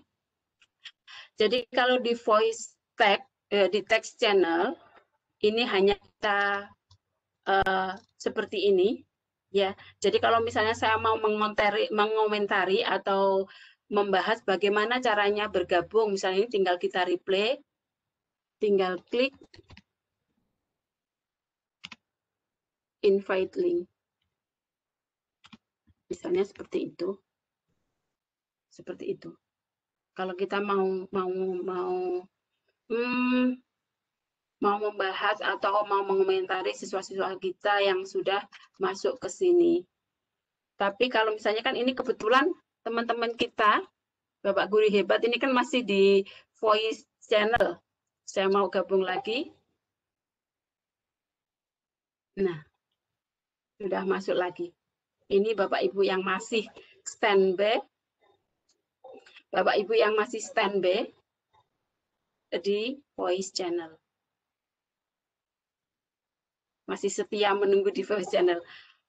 Jadi kalau di voice text, di text channel, ini hanya kita seperti ini. Ya, jadi kalau misalnya saya mau mengomentari atau membahas bagaimana caranya bergabung, misalnya ini tinggal kita replay, tinggal klik invite link. Misalnya seperti itu. Seperti itu. Kalau kita mau membahas atau mau mengomentari siswa-siswa kita yang sudah masuk ke sini. Tapi kalau misalnya kan ini kebetulan teman-teman kita, Bapak Guru Hebat ini kan masih di voice channel. Saya mau gabung lagi. Nah, sudah masuk lagi. Ini Bapak Ibu yang masih standby. Bapak Ibu yang masih standby di voice channel. Masih setia menunggu di voice channel.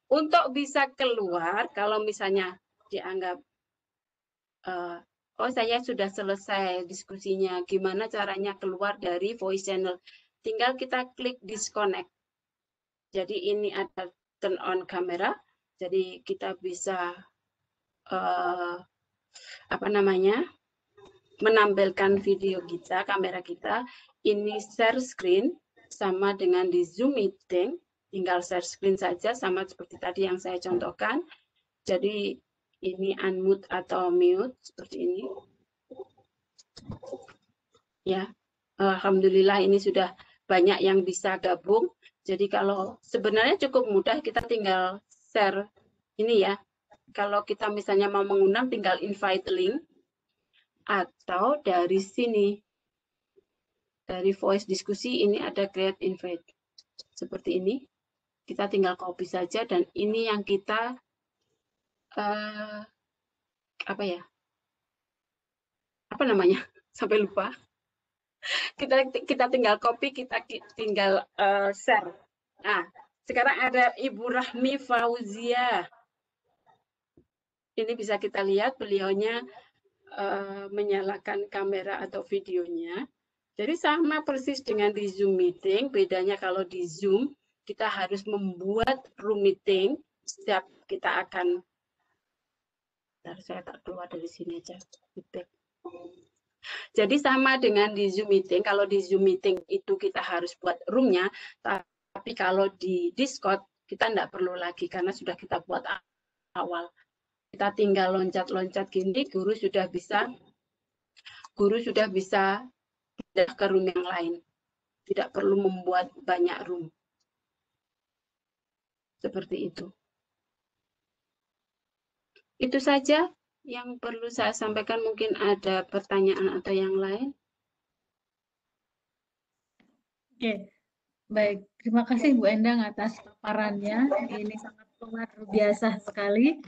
Untuk bisa keluar, kalau misalnya dianggap, oh saya sudah selesai diskusinya, gimana caranya keluar dari voice channel? Tinggal kita klik disconnect. Jadi ini ada turn on kamera, jadi kita bisa menampilkan video kita, kamera kita. Ini share screen, sama dengan di Zoom meeting, tinggal share screen saja, sama seperti tadi yang saya contohkan. Jadi ini unmute atau mute seperti ini. Ya, alhamdulillah ini sudah banyak yang bisa gabung. Jadi kalau sebenarnya cukup mudah, kita tinggal share ini ya. Kalau kita misalnya mau mengundang, tinggal invite link, atau dari sini, dari voice diskusi ini ada create invite. Seperti ini. Kita tinggal copy saja, dan ini yang kita sampai lupa. Kita tinggal copy, kita tinggal share. Nah, sekarang ada Ibu Rahmi Fauzia. Ini bisa kita lihat beliaunya menyalakan kamera atau videonya. Jadi sama persis dengan di Zoom meeting, bedanya kalau di Zoom kita harus membuat room meeting. Setiap kita akan, saya tak keluar dari sini aja. Jadi sama dengan di Zoom meeting, kalau di Zoom meeting itu kita harus buat roomnya, tapi kalau di Discord kita tidak perlu lagi karena sudah kita buat awal. Kita tinggal loncat-loncat gini, guru sudah bisa pindah ke room yang lain. Tidak perlu membuat banyak room. Seperti itu. Itu saja yang perlu saya sampaikan. Mungkin ada pertanyaan atau yang lain.
Oke, baik. Terima kasih Bu Endang atas paparannya. Ini sangat luar biasa sekali.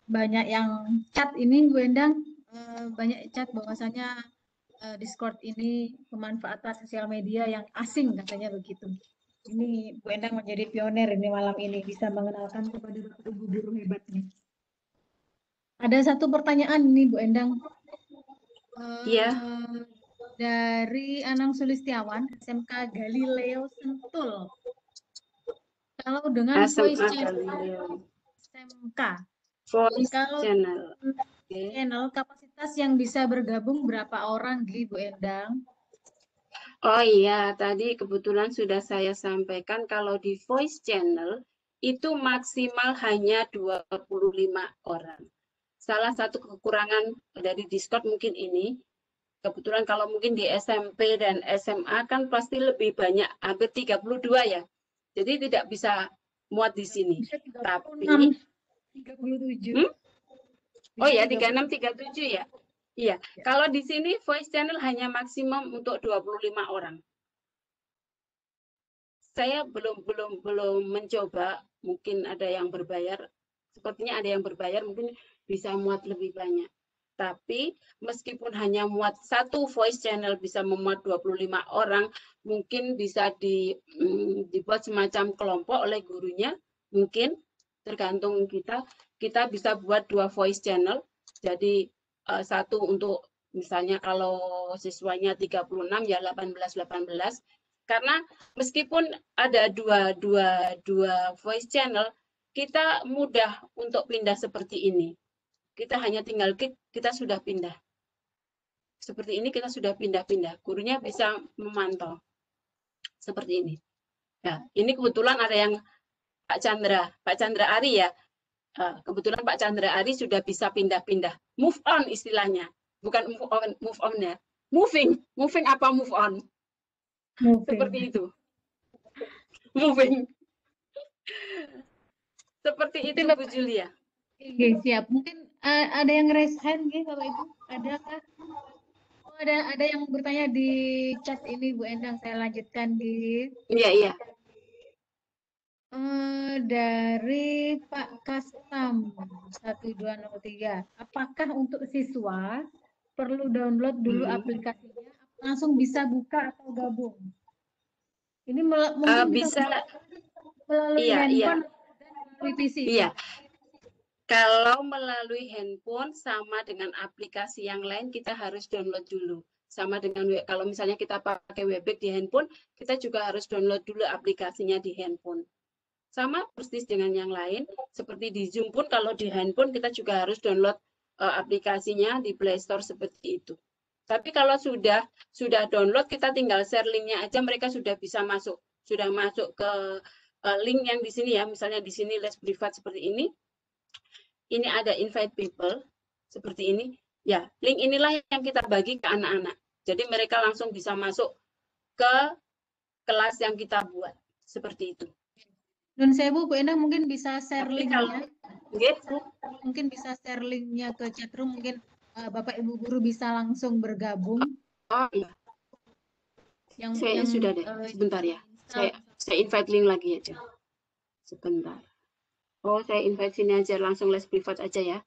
Banyak yang chat ini Bu Endang, banyak chat bahwasanya Discord ini pemanfaatan sosial media yang asing katanya begitu. Ini Bu Endang menjadi pionir ini malam ini bisa mengenalkan kepada Bapak Ibu guru hebat nih. Ada satu pertanyaan nih Bu Endang.
Iya.
Dari Anang Sulistiawan, SMK Galileo Sentul. Kalau dengan voice channel SMK,
Voice
kalau
channel.
channel kapasitas yang bisa bergabung berapa orang, Bu Endang?
Oh iya, tadi kebetulan sudah saya sampaikan kalau di voice channel itu maksimal hanya 25 orang. Salah satu kekurangan dari Discord mungkin ini, kebetulan kalau mungkin di SMP dan SMA kan pasti lebih banyak, hampir 32 ya. Jadi tidak bisa muat di sini.
Bisa 36,
Tapi
37.
Oh ya, 36, 37 ya. Iya, kalau di sini voice channel hanya maksimum untuk 25 orang. Saya belum mencoba, mungkin ada yang berbayar. Sepertinya ada yang berbayar, mungkin bisa muat lebih banyak. Tapi meskipun hanya muat satu voice channel bisa memuat 25 orang, mungkin bisa dibuat semacam kelompok oleh gurunya, mungkin tergantung kita. Kita bisa buat 2 voice channel, jadi satu untuk misalnya kalau siswanya 36 ya 18. Karena meskipun ada dua voice channel, kita mudah untuk pindah seperti ini. Kita hanya tinggal klik, kita sudah pindah. Seperti ini kita sudah pindah-pindah. Gurunya bisa memantau. Seperti ini. Ya, ini kebetulan ada yang Pak Chandra Ari ya. Kebetulan Pak Chandra Ari sudah bisa pindah-pindah. Move on istilahnya. Bukan move on ya. Moving apa move on? Seperti itu. Moving. Seperti itu Bu Julia.
Oke, siap. Mungkin ada yang raise hand nih Bapak Ibu? Adakah? Oh, ada yang bertanya di chat ini Bu Endang, saya lanjutkan di
Iya.
dari Pak Kastam 1203. Apakah untuk siswa perlu download dulu aplikasinya, langsung bisa buka atau gabung? Ini mungkin
bisa
melalui handphone dan melalui PC.
Iya. Kalau melalui handphone sama dengan aplikasi yang lain kita harus download dulu. Sama dengan kalau misalnya kita pakai Webex di handphone, kita juga harus download dulu aplikasinya di handphone. Sama persis dengan yang lain, seperti di Zoom pun kalau di handphone kita juga harus download aplikasinya di Play Store seperti itu. Tapi kalau sudah download, kita tinggal share linknya aja, mereka sudah bisa masuk. Sudah masuk ke link yang di sini ya, misalnya di sini les privat seperti ini. Ini ada invite people, seperti ini. Ya, link inilah yang kita bagi ke anak-anak. Jadi mereka langsung bisa masuk ke kelas yang kita buat. Seperti itu.
Nun Sewu, Bu Endang mungkin bisa share linknya.
Gitu.
Mungkin bisa share linknya ke chatroom, mungkin Bapak Ibu guru bisa langsung bergabung.
Oh iya. Saya sudah deh, sebentar ya. Saya invite link lagi aja. Sebentar. Oh, saya invite sini aja, langsung les privat aja ya.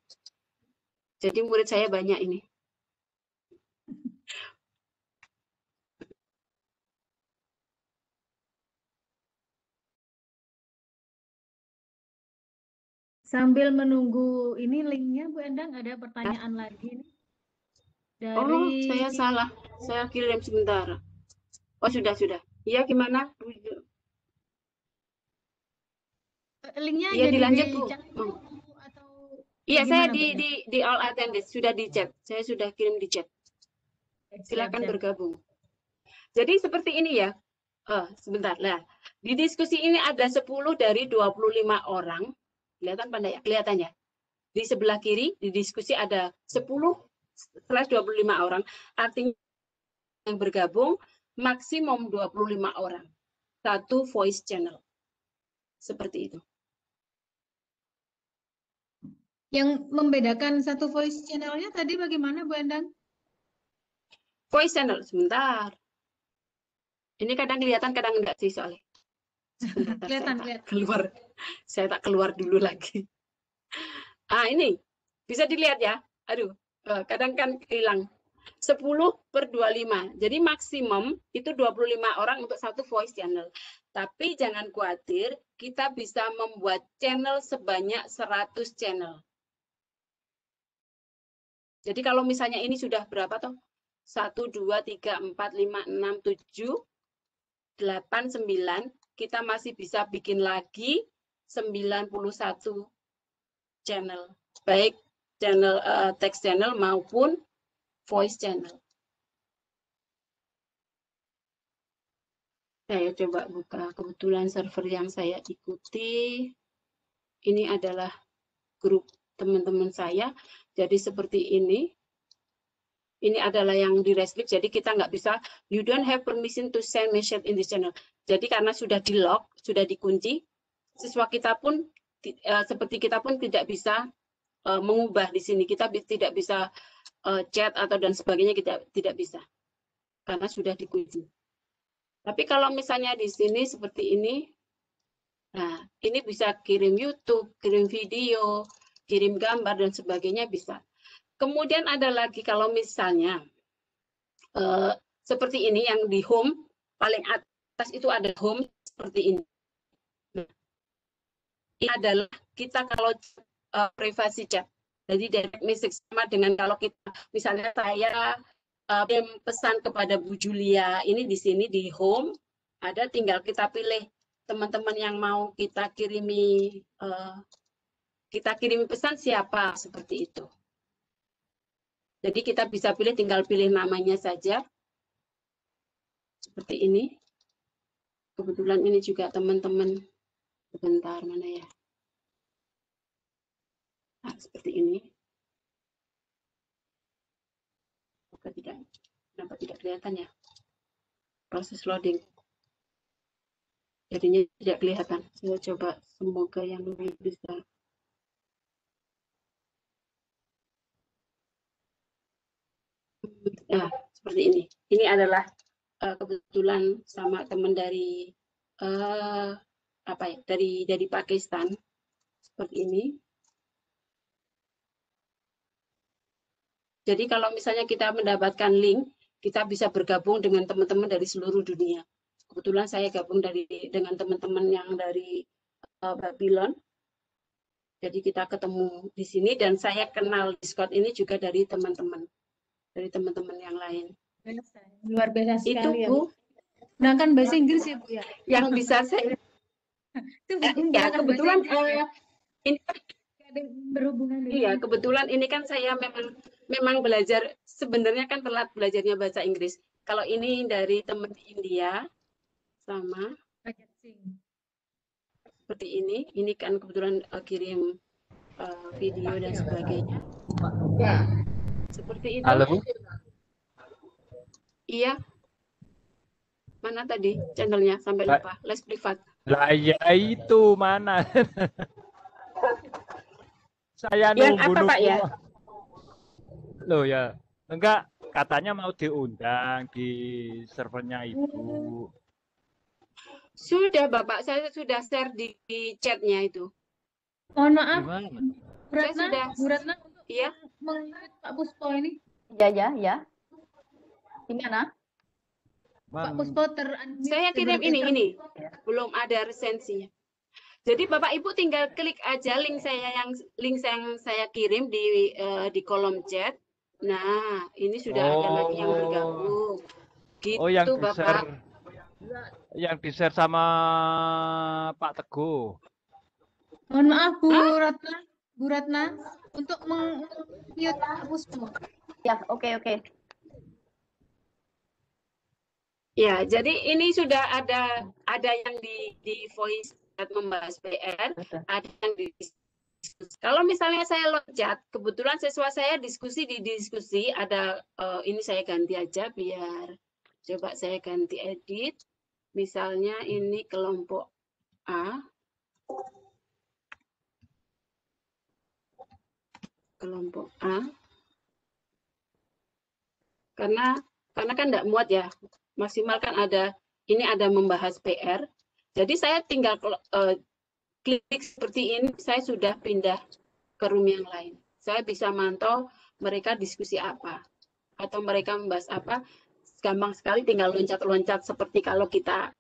Jadi murid saya banyak ini.
Sambil menunggu ini linknya, Bu Endang, ada pertanyaan lagi nih. Dari...
saya salah. Saya kirim sebentar. Oh, sudah. Iya, gimana?
Linknya
iya,
jadi
dilanjut, Bu.
Atau
iya, saya di all attendance. Sudah di chat. Saya sudah kirim di chat. Silakan bergabung. Jadi seperti ini ya. Sebentar lah. Di diskusi ini ada 10 dari 25 orang. Kelihatan Pada ya? Kelihatan ya? Di sebelah kiri di diskusi ada 10/25 orang. Artinya yang bergabung maksimum 25 orang. Satu voice channel. Seperti itu.
Yang membedakan satu voice channelnya tadi bagaimana Bu Endang?
Voice channel, sebentar. Ini kadang kelihatan, kadang enggak sih soalnya. Sebentar,
Kelihatan.
saya tak keluar dulu lagi. Ini bisa dilihat ya. Aduh, kadang kan hilang. 10/25. Jadi maksimum itu 25 orang untuk satu voice channel. Tapi jangan khawatir, kita bisa membuat channel sebanyak 100 channel. Jadi kalau misalnya ini sudah berapa toh? 1, 2, 3, 4, 5, 6, 7, 8, 9, kita masih bisa bikin lagi 91 channel. Baik channel text channel maupun voice channel. Saya coba buka, kebetulan server yang saya ikuti, ini adalah grup teman-teman saya, jadi seperti ini. Ini adalah yang di restrict, jadi kita nggak bisa, you don't have permission to send message in this channel. Jadi karena sudah di lock, sudah dikunci, siswa kita pun, seperti kita pun tidak bisa mengubah di sini. Kita tidak bisa chat atau dan sebagainya, kita tidak bisa. Karena sudah dikunci. Tapi kalau misalnya di sini seperti ini, nah ini bisa kirim YouTube, kirim video, kirim gambar dan sebagainya bisa. Kemudian ada lagi kalau misalnya seperti ini yang di home, paling atas itu ada home seperti ini. Nah, ini adalah kita kalau privasi chat. Jadi direct message sama dengan kalau kita, misalnya saya pesan kepada Bu Julia, ini di sini di home, ada tinggal kita pilih teman-teman yang mau kita kirimi pesan siapa, seperti itu. Jadi kita bisa pilih, tinggal pilih namanya saja. Seperti ini. Kebetulan ini juga teman-teman, sebentar mana ya. Nah, seperti ini. Kenapa tidak kelihatan ya? Proses loading. Jadinya tidak kelihatan. Saya coba, semoga yang lebih bisa. Nah, seperti ini. Ini adalah kebetulan sama teman dari dari Pakistan. Seperti ini. Jadi kalau misalnya kita mendapatkan link, kita bisa bergabung dengan teman-teman dari seluruh dunia. Kebetulan saya gabung dengan teman-teman yang dari Babylon. Jadi kita ketemu di sini dan saya kenal Discord ini juga dari teman-teman yang lain.
Luar biasa sekali
itu
ya,
Bu.
Nah kan bahasa Inggris ya Bu ya.
Yang bisa saya ya kebetulan ini
berhubungan dengan
iya, kebetulan ini kan saya memang belajar, sebenarnya kan telat belajarnya bahasa Inggris. Kalau ini dari teman India, sama seperti ini kan kebetulan kirim video dan sebagainya. Seperti itu.
Halo.
Iya. Mana tadi channelnya sampai lupa, les privat.
Lah ya itu mana? Saya
yang
nunggu
apa Pak ya?
Loh ya, enggak, katanya mau diundang di servernya Ibu.
Sudah Bapak, saya sudah share di chatnya itu.
Mohon maaf,
Gimana?
Bu Ratna untuk
iya?
mengikut Pak Puspo ini.
Ya. Gimana?
Pak Puspo terunmute.
Saya kirim ini. Belum ada resensinya. Jadi Bapak Ibu tinggal klik aja link yang saya kirim di kolom chat. Nah, ini sudah ada lagi yang bergabung. Gitu
yang
Bapak.
Yang di-share sama Pak Teguh.
Mohon maaf Bu Ratna untuk mute Pak Puspo.
Ya, oke.
Ya, jadi ini sudah ada yang di voice chat membahas PR, ada yang di diskusi. Kalau misalnya saya loncat, kebetulan siswa saya diskusi di diskusi, ada ini saya ganti aja biar coba saya ganti edit. Misalnya ini kelompok A. Kelompok A. Karena kan enggak muat ya. Maksimal kan ada ini ada membahas PR. Jadi saya tinggal klik seperti ini, saya sudah pindah ke room yang lain. Saya bisa mantau mereka diskusi apa atau mereka membahas apa. Gampang sekali, tinggal loncat-loncat seperti kalau kita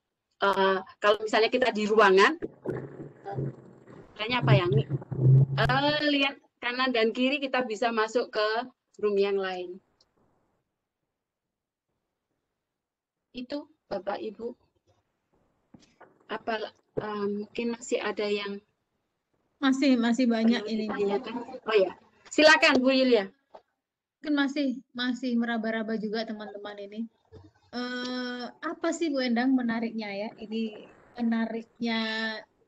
kalau misalnya kita di ruangan, kayaknya apa ya? Lihat kanan dan kiri, kita bisa masuk ke room yang lain. Itu Bapak Ibu. Apa mungkin masih ada yang
Masih banyak
perlu
ini.
ditanyakan? Oh ya, silakan Bu Yulia.
Mungkin masih meraba-raba juga teman-teman ini. Apa sih Bu Endang menariknya ya? Ini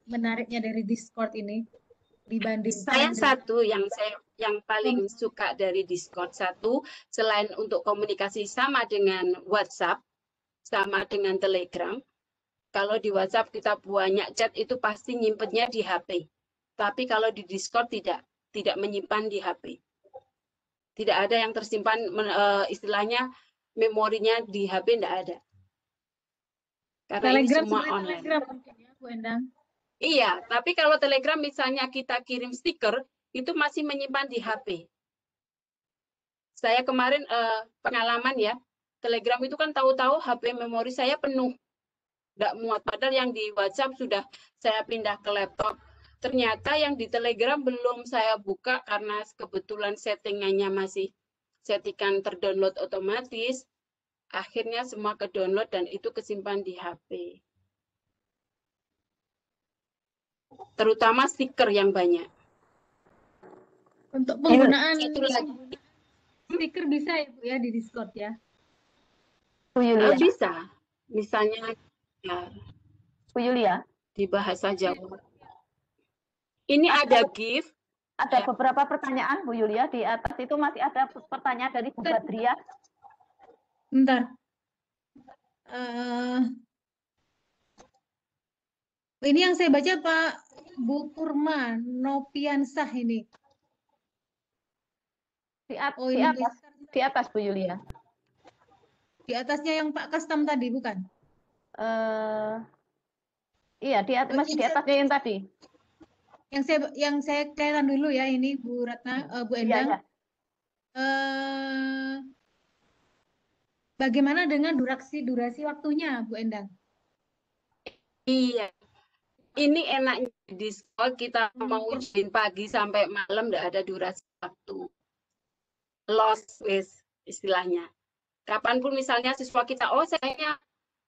menariknya dari Discord ini
Saya
dibandingkan
satu yang paling suka dari Discord, satu, selain untuk komunikasi sama dengan WhatsApp, sama dengan Telegram. Kalau di WhatsApp kita banyak chat, itu pasti nyimpennya di HP. Tapi kalau di Discord tidak menyimpan di HP. Tidak ada yang tersimpan, istilahnya memorinya di HP, tidak ada. Karena
Telegram
ini semua
seperti
online.
Telegram mungkin ya Bu Endang.
Iya, tapi kalau Telegram misalnya kita kirim stiker, itu masih menyimpan di HP. Saya kemarin pengalaman ya, Telegram itu kan tahu-tahu HP memori saya penuh. Nggak muat, padahal yang di WhatsApp sudah saya pindah ke laptop. Ternyata yang di Telegram belum saya buka karena kebetulan settingannya masih settingan terdownload otomatis. Akhirnya semua ke-download dan itu kesimpan di HP. Terutama stiker yang banyak.
Untuk penggunaan
Satu lagi.
stiker bisa ya Bu ya di Discord ya?
Bu Yulia.
Bisa. Misalnya ya,
Bu Yulia.
di bahasa Jawa. Ini ada GIF.
Ada
Ya.
beberapa pertanyaan Bu Yulia, di atas itu masih ada pertanyaan dari Bu Badria.
Bentar. Ini yang saya baca Pak Bu Purma Nopiansah ini. Oh, ini
Di atas Bu Yulia.
di atasnya yang Pak Kastam tadi bukan?
Iya, masih di atasnya yang tadi.
Yang saya kelihatan dulu ya ini Bu Ratna, Bu Endang.
Iya.
Bagaimana dengan durasi waktunya Bu Endang?
Iya. Ini enaknya di Discord, kita mau join pagi sampai malam, nggak ada durasi waktu. Lost istilahnya. Kapanpun misalnya siswa kita, saya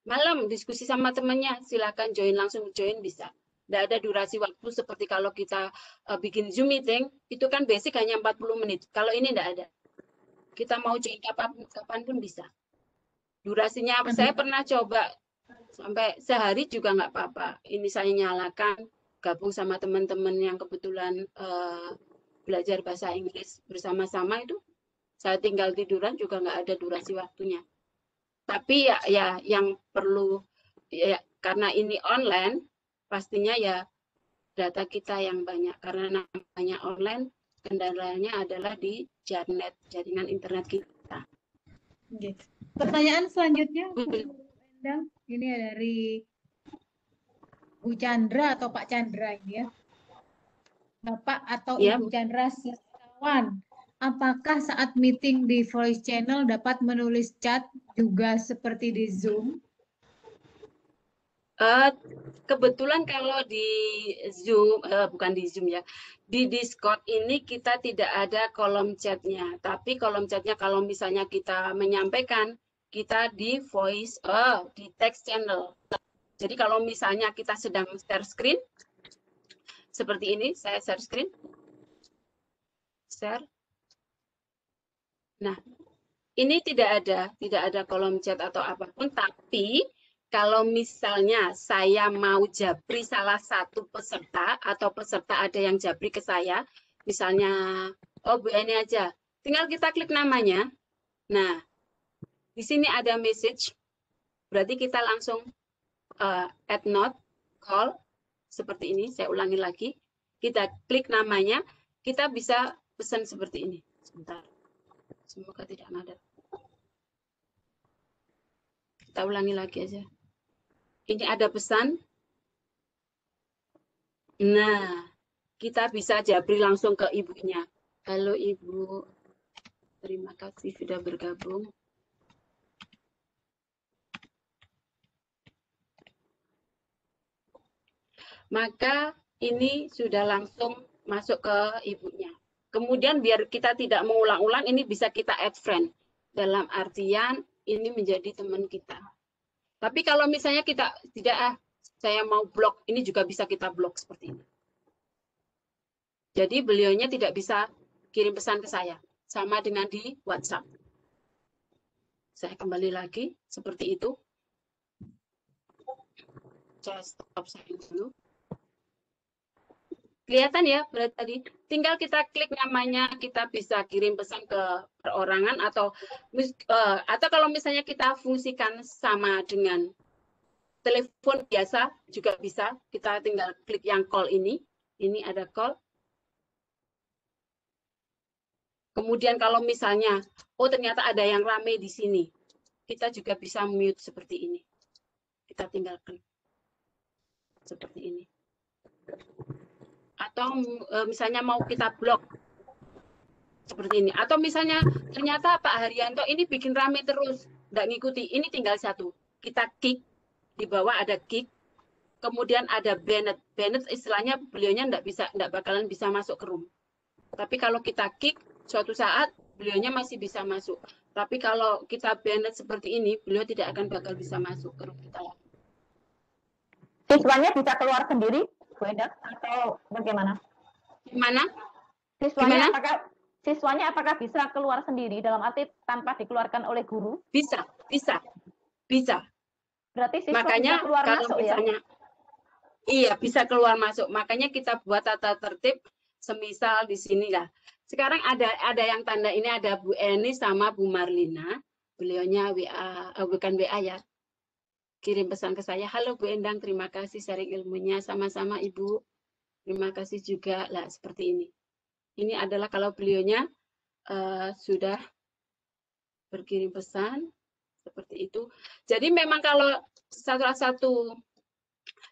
malam diskusi sama temannya, silakan langsung join bisa. Nggak ada durasi waktu seperti kalau kita bikin Zoom meeting, itu kan basic hanya 40 menit. Kalau ini nggak ada. Kita mau join kapanpun bisa. Durasinya, saya pernah coba sampai sehari juga nggak apa-apa. Ini saya nyalakan, gabung sama teman-teman yang kebetulan belajar bahasa Inggris bersama-sama itu. Saya tinggal tiduran juga nggak ada durasi waktunya. Tapi ya yang perlu, ya, karena ini online, pastinya ya data kita yang banyak. Karena namanya online, kendalanya adalah di jaringan internet kita.
Oke. Pertanyaan selanjutnya, ini dari Bu Chandra atau Pak Chandra ini ya. Bapak atau Ibu Chandra Sistawan. Apakah saat meeting di voice channel dapat menulis chat juga seperti di Zoom?
Kebetulan kalau di Zoom, bukan di Zoom ya, di Discord ini kita tidak ada kolom chatnya. Tapi kolom chatnya kalau misalnya kita menyampaikan, kita di voice, di text channel. Jadi kalau misalnya kita sedang share screen, seperti ini, saya share screen. Share. Nah, ini tidak ada kolom chat atau apapun, tapi kalau misalnya saya mau japri salah satu peserta atau peserta ada yang japri ke saya, misalnya, Bu ini aja, tinggal kita klik namanya. Nah, di sini ada message, berarti kita langsung add note, call, seperti ini, saya ulangi lagi. Kita klik namanya, kita bisa pesan seperti ini. Sebentar. Semoga tidak ngadat. Kita ulangi lagi aja. Ini ada pesan. Nah, kita bisa japri langsung ke ibunya. Halo Ibu, terima kasih sudah bergabung. Maka ini sudah langsung masuk ke ibunya. Kemudian biar kita tidak mengulang-ulang, ini bisa kita add friend. Dalam artian ini menjadi teman kita. Tapi kalau misalnya kita tidak, saya mau blok, ini juga bisa kita blok seperti ini. Jadi beliaunya tidak bisa kirim pesan ke saya. Sama dengan di WhatsApp. Saya kembali lagi, seperti itu. Saya stop sharing dulu. Kelihatan ya, berarti tadi tinggal kita klik namanya, kita bisa kirim pesan ke perorangan atau kalau misalnya kita fungsikan sama dengan telepon biasa juga bisa. Kita tinggal klik yang call ini. Ini ada call. Kemudian kalau misalnya, oh ternyata ada yang rame di sini, kita juga bisa mute seperti ini. Kita tinggal klik seperti ini. Atau misalnya mau kita blok seperti ini. Atau misalnya ternyata Pak Haryanto ini bikin rame terus, nggak ngikuti. Ini tinggal satu. Kita kick, di bawah ada kick. Kemudian ada Bennett. Bennett istilahnya beliaunya nggak bakalan bisa masuk ke room. Tapi kalau kita kick, suatu saat beliaunya masih bisa masuk. Tapi kalau kita Bennett seperti ini, beliau tidak akan bakal bisa masuk ke room kita.
Siswanya bisa keluar sendiri, Bu Endang, atau bagaimana?
Gimana?
Siswanya apakah bisa keluar sendiri dalam arti tanpa dikeluarkan oleh guru?
Bisa.
Berarti siswa
Makanya
bisa keluar
kalau
masuk
misalnya,
ya?
Iya, bisa keluar masuk. Makanya kita buat tata tertib semisal di sini lah. Sekarang ada yang tanda ini, ada Bu Eni sama Bu Marlina. Beliaunya WA, bukan WA ya. Kirim pesan ke saya, halo Bu Endang, terima kasih sharing ilmunya. Sama-sama Ibu. Terima kasih juga lah, seperti ini. Ini adalah kalau beliaunya sudah berkirim pesan seperti itu. Jadi memang kalau salah satu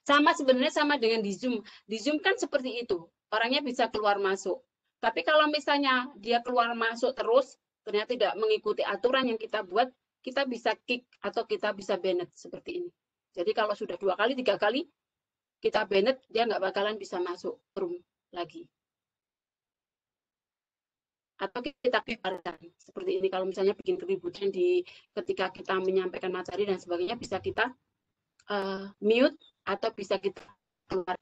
sebenarnya sama dengan di Zoom. Di Zoom kan seperti itu. Orangnya bisa keluar masuk. Tapi kalau misalnya dia keluar masuk terus, ternyata tidak mengikuti aturan yang kita buat, kita bisa kick atau kita bisa banned seperti ini. Jadi kalau sudah 2 kali, 3 kali kita banned, dia nggak bakalan bisa masuk room lagi. Atau kita keluarkan seperti ini. Kalau misalnya bikin keributan ketika kita menyampaikan materi dan sebagainya, bisa kita mute atau bisa kita keluarkan.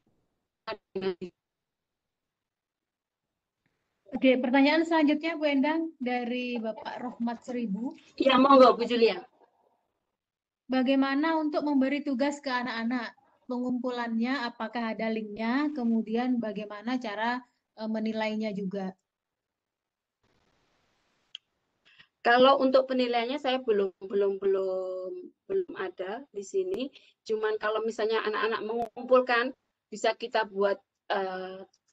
Oke, pertanyaan selanjutnya Bu Endang dari Bapak Rohmat 1000.
Ya, monggo Bu Julia.
Bagaimana untuk memberi tugas ke anak-anak? Pengumpulannya apakah ada linknya? Kemudian bagaimana cara menilainya juga?
Kalau untuk penilaiannya saya belum ada di sini. Cuman kalau misalnya anak-anak mengumpulkan, bisa kita buat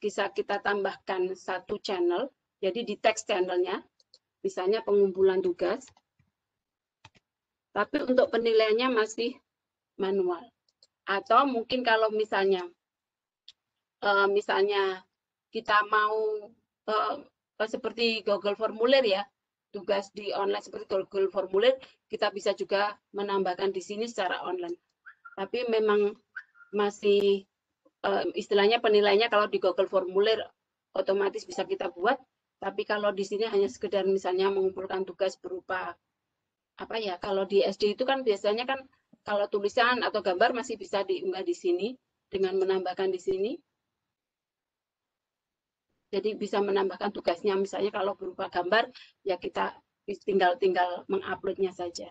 bisa kita tambahkan satu channel. Jadi di text channelnya, misalnya pengumpulan tugas. Tapi untuk penilaiannya masih manual. Atau mungkin kalau misalnya kita mau seperti Google Formulir ya, tugas di online seperti Google Formulir, kita bisa juga menambahkan di sini secara online. Tapi memang masih istilahnya penilaiannya kalau di Google Formulir otomatis bisa kita buat, tapi kalau di sini hanya sekedar misalnya mengumpulkan tugas berupa apa ya, kalau di SD itu kan biasanya kan kalau tulisan atau gambar masih bisa diunggah di sini dengan menambahkan di sini. Jadi bisa menambahkan tugasnya, misalnya kalau berupa gambar, ya kita tinggal menguploadnya saja.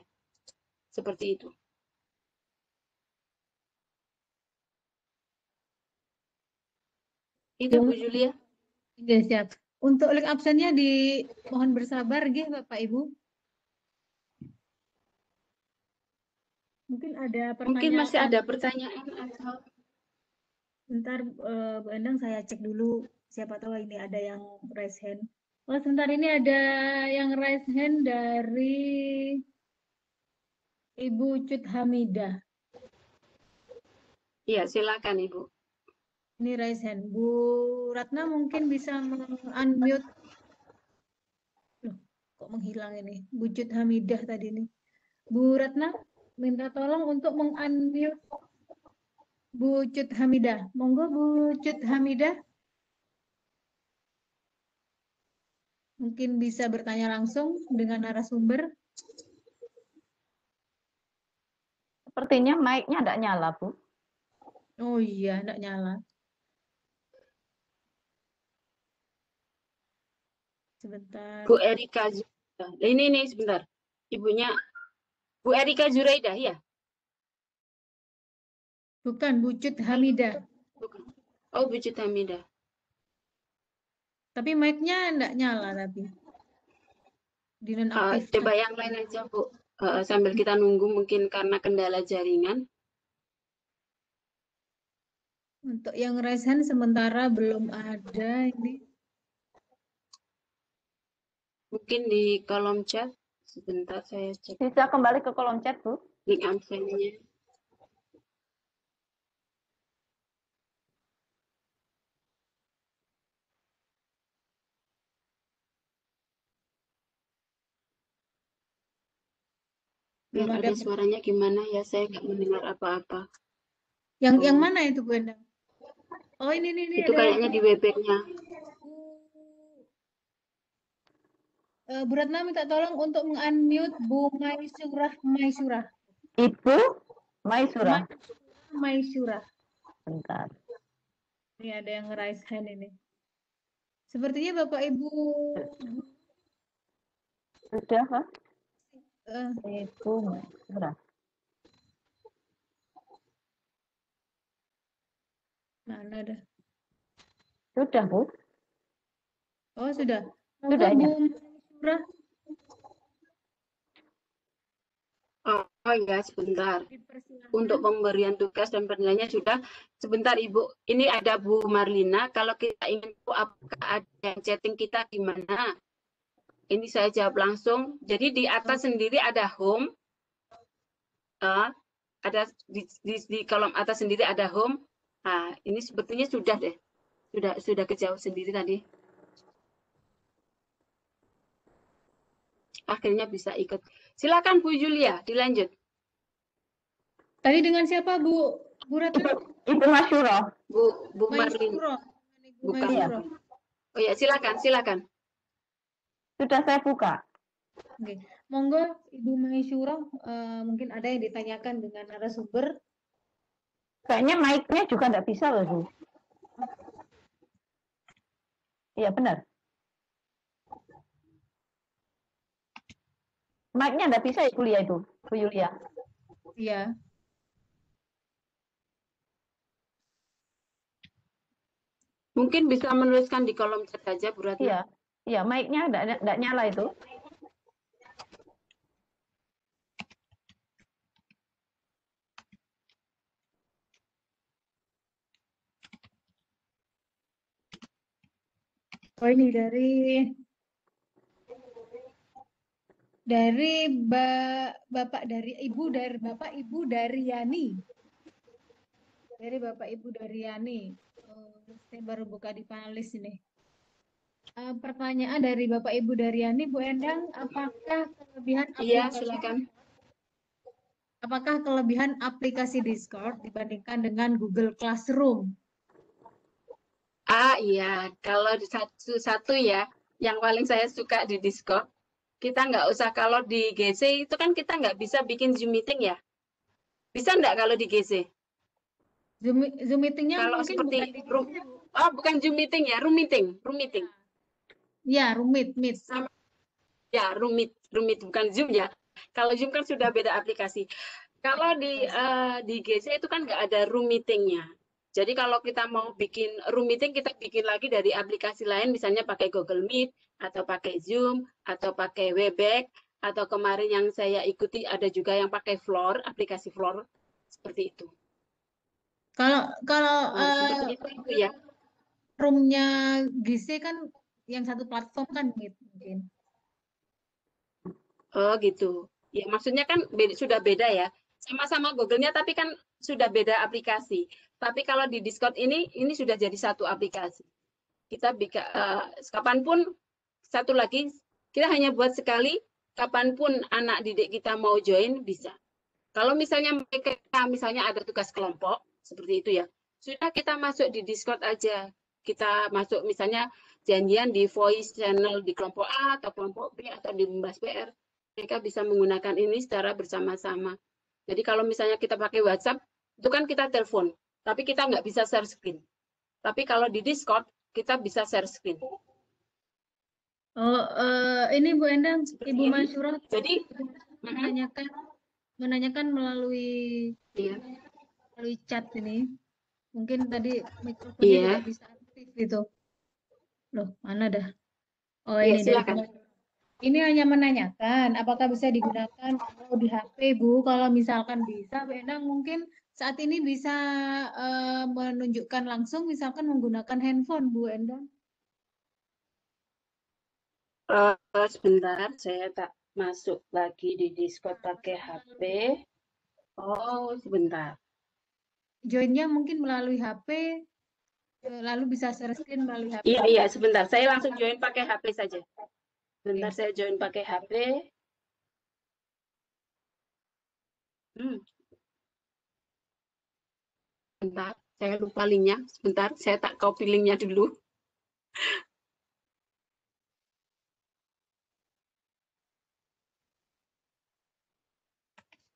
Seperti itu. Itu Bu Julia.
Ya, siap. Untuk link absennya mohon bersabar, nggih Bapak Ibu. Mungkin ada pertanyaan.
Mungkin masih ada pertanyaan atau
Bentar, Bu Endang, saya cek dulu. Siapa tahu ini ada yang raise hand. Oh, sebentar, ini ada yang raise hand dari Ibu Cut Hamidah.
Iya, silakan Ibu.
Ini raise hand. Bu Ratna mungkin bisa unmute. Loh, kok menghilang ini? Bu Cut Hamidah tadi nih. Bu Ratna, minta tolong untuk mengunmute Bu Cut Hamidah. Monggo Bu Cut Hamidah. Mungkin bisa bertanya langsung dengan narasumber.
Sepertinya mic-nya tidak nyala, Bu.
Oh iya, enggak nyala. Sebentar.
Bu Erika Zuraidah. Ini sebentar. Ibunya Bu Erika Zuraidah ya?
Bukan, Bu Cut Hamidah.
Bukan. Oh, Bu Cut Hamidah.
Tapi mic-nya enggak nyala tapi. Dinonaktifkan.
Coba yang lain aja, Bu. Sambil kita nunggu mungkin karena kendala jaringan.
Untuk yang raise hand sementara belum ada ini.
Mungkin di kolom chat. Sebentar saya cek
Bisa kembali ke kolom chat, Bu.
link absennya. Biar
Belum
ada
ada.
suaranya gimana ya, saya nggak mendengar apa-apa.
Yang mana itu Bu Endang? Oh ini
Itu
ada.
kayaknya di Webex-nya.
Bu Ratna minta tolong untuk mengunmute Bu Maisurah.
Ibu Maisura.
Maisurah.
Bentar.
Ini ada yang raise hand ini. Sepertinya Bapak Ibu
Sudah, Pak?
eh,
Ibu Maisura.
mana ada?
Sudah, Bu.
Oh sudah.
Sudah,
Bu
ya.
Maisurah
Oh ya, sebentar.
dipersilakan.
Untuk pemberian tugas dan penilaiannya sudah. Sebentar Ibu, ini ada Bu Marlina. Kalau kita ingin tahu apakah ada yang chatting kita gimana? Ini saya jawab langsung. Jadi di atas sendiri ada home. Ada di kolom atas sendiri ada home. Nah, ini sepertinya sudah deh. Sudah kejauh sendiri tadi. Akhirnya bisa ikut. Silakan Bu Julia, dilanjut.
Tadi dengan siapa Bu Ratna?
Ibu Maisura.
Bu Marlina.
Maisurah. Bu
Bukan.
Maisurah.
Oh ya, silakan.
Sudah saya buka.
Oke. Monggo Ibu Maisurah, mungkin ada yang ditanyakan dengan narasumber.
Kayaknya mic-nya juga tidak bisa loh, Bu. Iya, benar. Mic-nya tidak bisa, Ibu Lia itu. Bu Yulia.
Iya.
Mungkin bisa menuliskan di kolom chat saja, Bu Ratna.
Iya. Iya, mic-nya tidak nyala itu.
Oh ini dari Bapak Ibu Daryani. Dari Bapak Ibu Daryani. Saya baru buka di panelis ini. Pertanyaan dari Bapak Ibu Daryani, Bu Endang, apakah
Iya, silakan.
kelebihan aplikasi Discord dibandingkan dengan Google Classroom?
Iya, kalau di satu ya, yang paling saya suka di Discord, kita nggak usah, kalau di GC itu kan kita nggak bisa bikin Zoom meeting ya. Bisa nggak kalau di GC?
Zoom meetingnya
Kalau
mungkin
seperti bukan Zoom meeting ya, room meeting.
Ya, Meet.
Ya, room meet bukan Zoom ya. Kalau Zoom kan sudah beda aplikasi. Kalau di GC itu kan nggak ada room meetingnya. Jadi kalau kita mau bikin room meeting, kita bikin lagi dari aplikasi lain, misalnya pakai Google Meet, atau pakai Zoom, atau pakai Webex, atau kemarin yang saya ikuti ada juga yang pakai Floor, aplikasi Floor, seperti itu.
Kalau
Seperti itu ya.
roomnya GC kan yang satu platform kan Meet mungkin.
Oh gitu. Ya maksudnya kan sudah beda ya. Sama-sama Google-nya tapi kan sudah beda aplikasi. Tapi kalau di Discord ini sudah jadi satu aplikasi. Kita kapanpun, satu lagi, kita hanya buat sekali, kapanpun anak didik kita mau join, bisa. Kalau misalnya mereka ada tugas kelompok, seperti itu ya, sudah kita masuk di Discord aja. Kita masuk misalnya janjian di voice channel di kelompok A atau kelompok B atau di membahas PR. Mereka bisa menggunakan ini secara bersama-sama. Jadi kalau misalnya kita pakai WhatsApp, itu kan kita telepon, tapi kita nggak bisa share screen. Tapi kalau di Discord, kita bisa share screen.
Oh, ini Bu Endang,
Seperti
Ibu
ini.
Mansyurah
Jadi,
menanyakan melalui
iya.
chat ini. Mungkin tadi mikrofonnya
Iya.
tidak bisa aktif gitu. Loh, mana dah? Oh,
Iya,
ini dari
silakan.
ini hanya menanyakan apakah bisa digunakan kalau di HP, Bu. Kalau misalkan bisa, Bu Endang mungkin saat ini bisa menunjukkan langsung misalkan menggunakan handphone, Bu Endang.
Sebentar, saya tak masuk lagi di Discord pakai HP. Oh, sebentar.
Joinnya mungkin melalui HP, lalu bisa share screen melalui HP.
Iya, sebentar. Saya langsung join pakai HP saja. Sebentar, saya join pakai HP. Sebentar, saya lupa linknya. Sebentar, saya tak copy linknya dulu.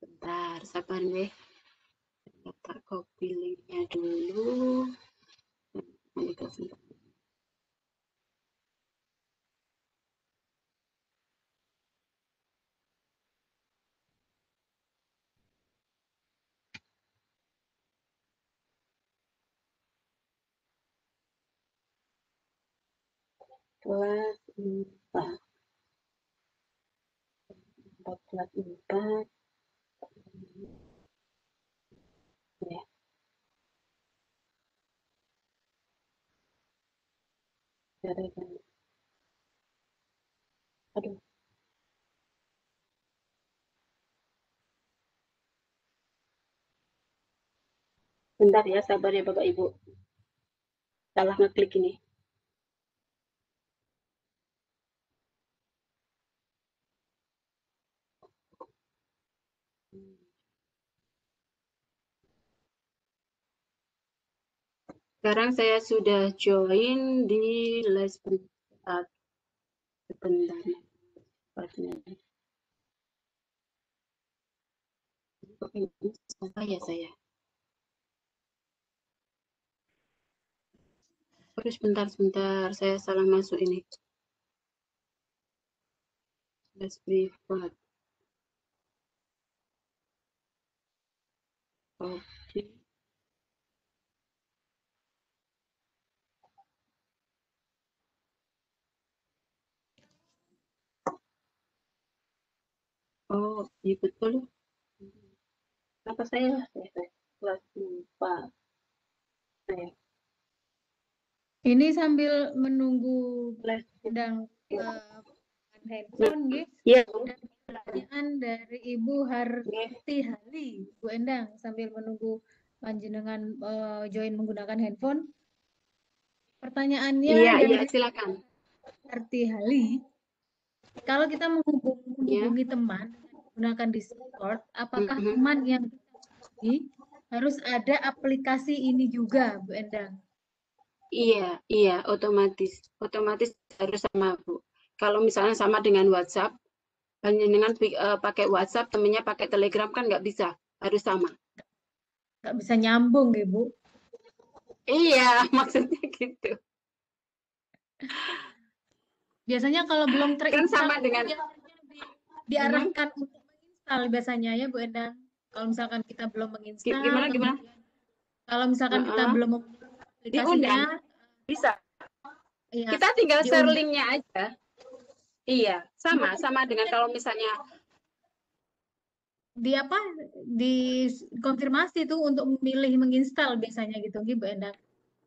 Sebentar, sabar nih. Saya tak copy linknya dulu. Kelas 4. 4. Ya. Aduh. Bentar ya, sabar ya Bapak Ibu. Salah ngeklik ini. Sekarang saya sudah join di les privat. Sebentar. Apa ya saya? Terus sebentar, saya salah masuk ini. Les privat. Oke. Oh, iya betul. Apa saya? Kelas 4. Saya.
Ini sambil menunggu
Les.
sedang handphone, nggih.
Iya.
Dan pertanyaan dari Ibu Harti Hali, Bu Endang, sambil menunggu panjenengan join menggunakan handphone. Pertanyaannya dari
Silakan.
Harti Hali, kalau kita menghubungi teman menggunakan Discord, apakah teman yang kita harus ada aplikasi ini juga, Bu Endang?
Iya, otomatis harus sama, Bu. Kalau misalnya sama dengan WhatsApp, hanya dengan pakai WhatsApp, temennya pakai Telegram kan nggak bisa, harus sama.
Nggak bisa nyambung, ya, Bu?
Iya, maksudnya gitu.
Biasanya kalau belum terinstall,
Kan sama dengan
diarahkan untuk menginstal biasanya ya, Bu Endang. Kalau misalkan kita belum menginstal,
gimana?
Kalau misalkan kita belum memiliki aplikasinya,
bisa.
Ya,
kita tinggal share linknya aja. Iya, sama dengan kalau misalnya
dikonfirmasi tuh untuk memilih menginstal biasanya gitu, Bu Endang.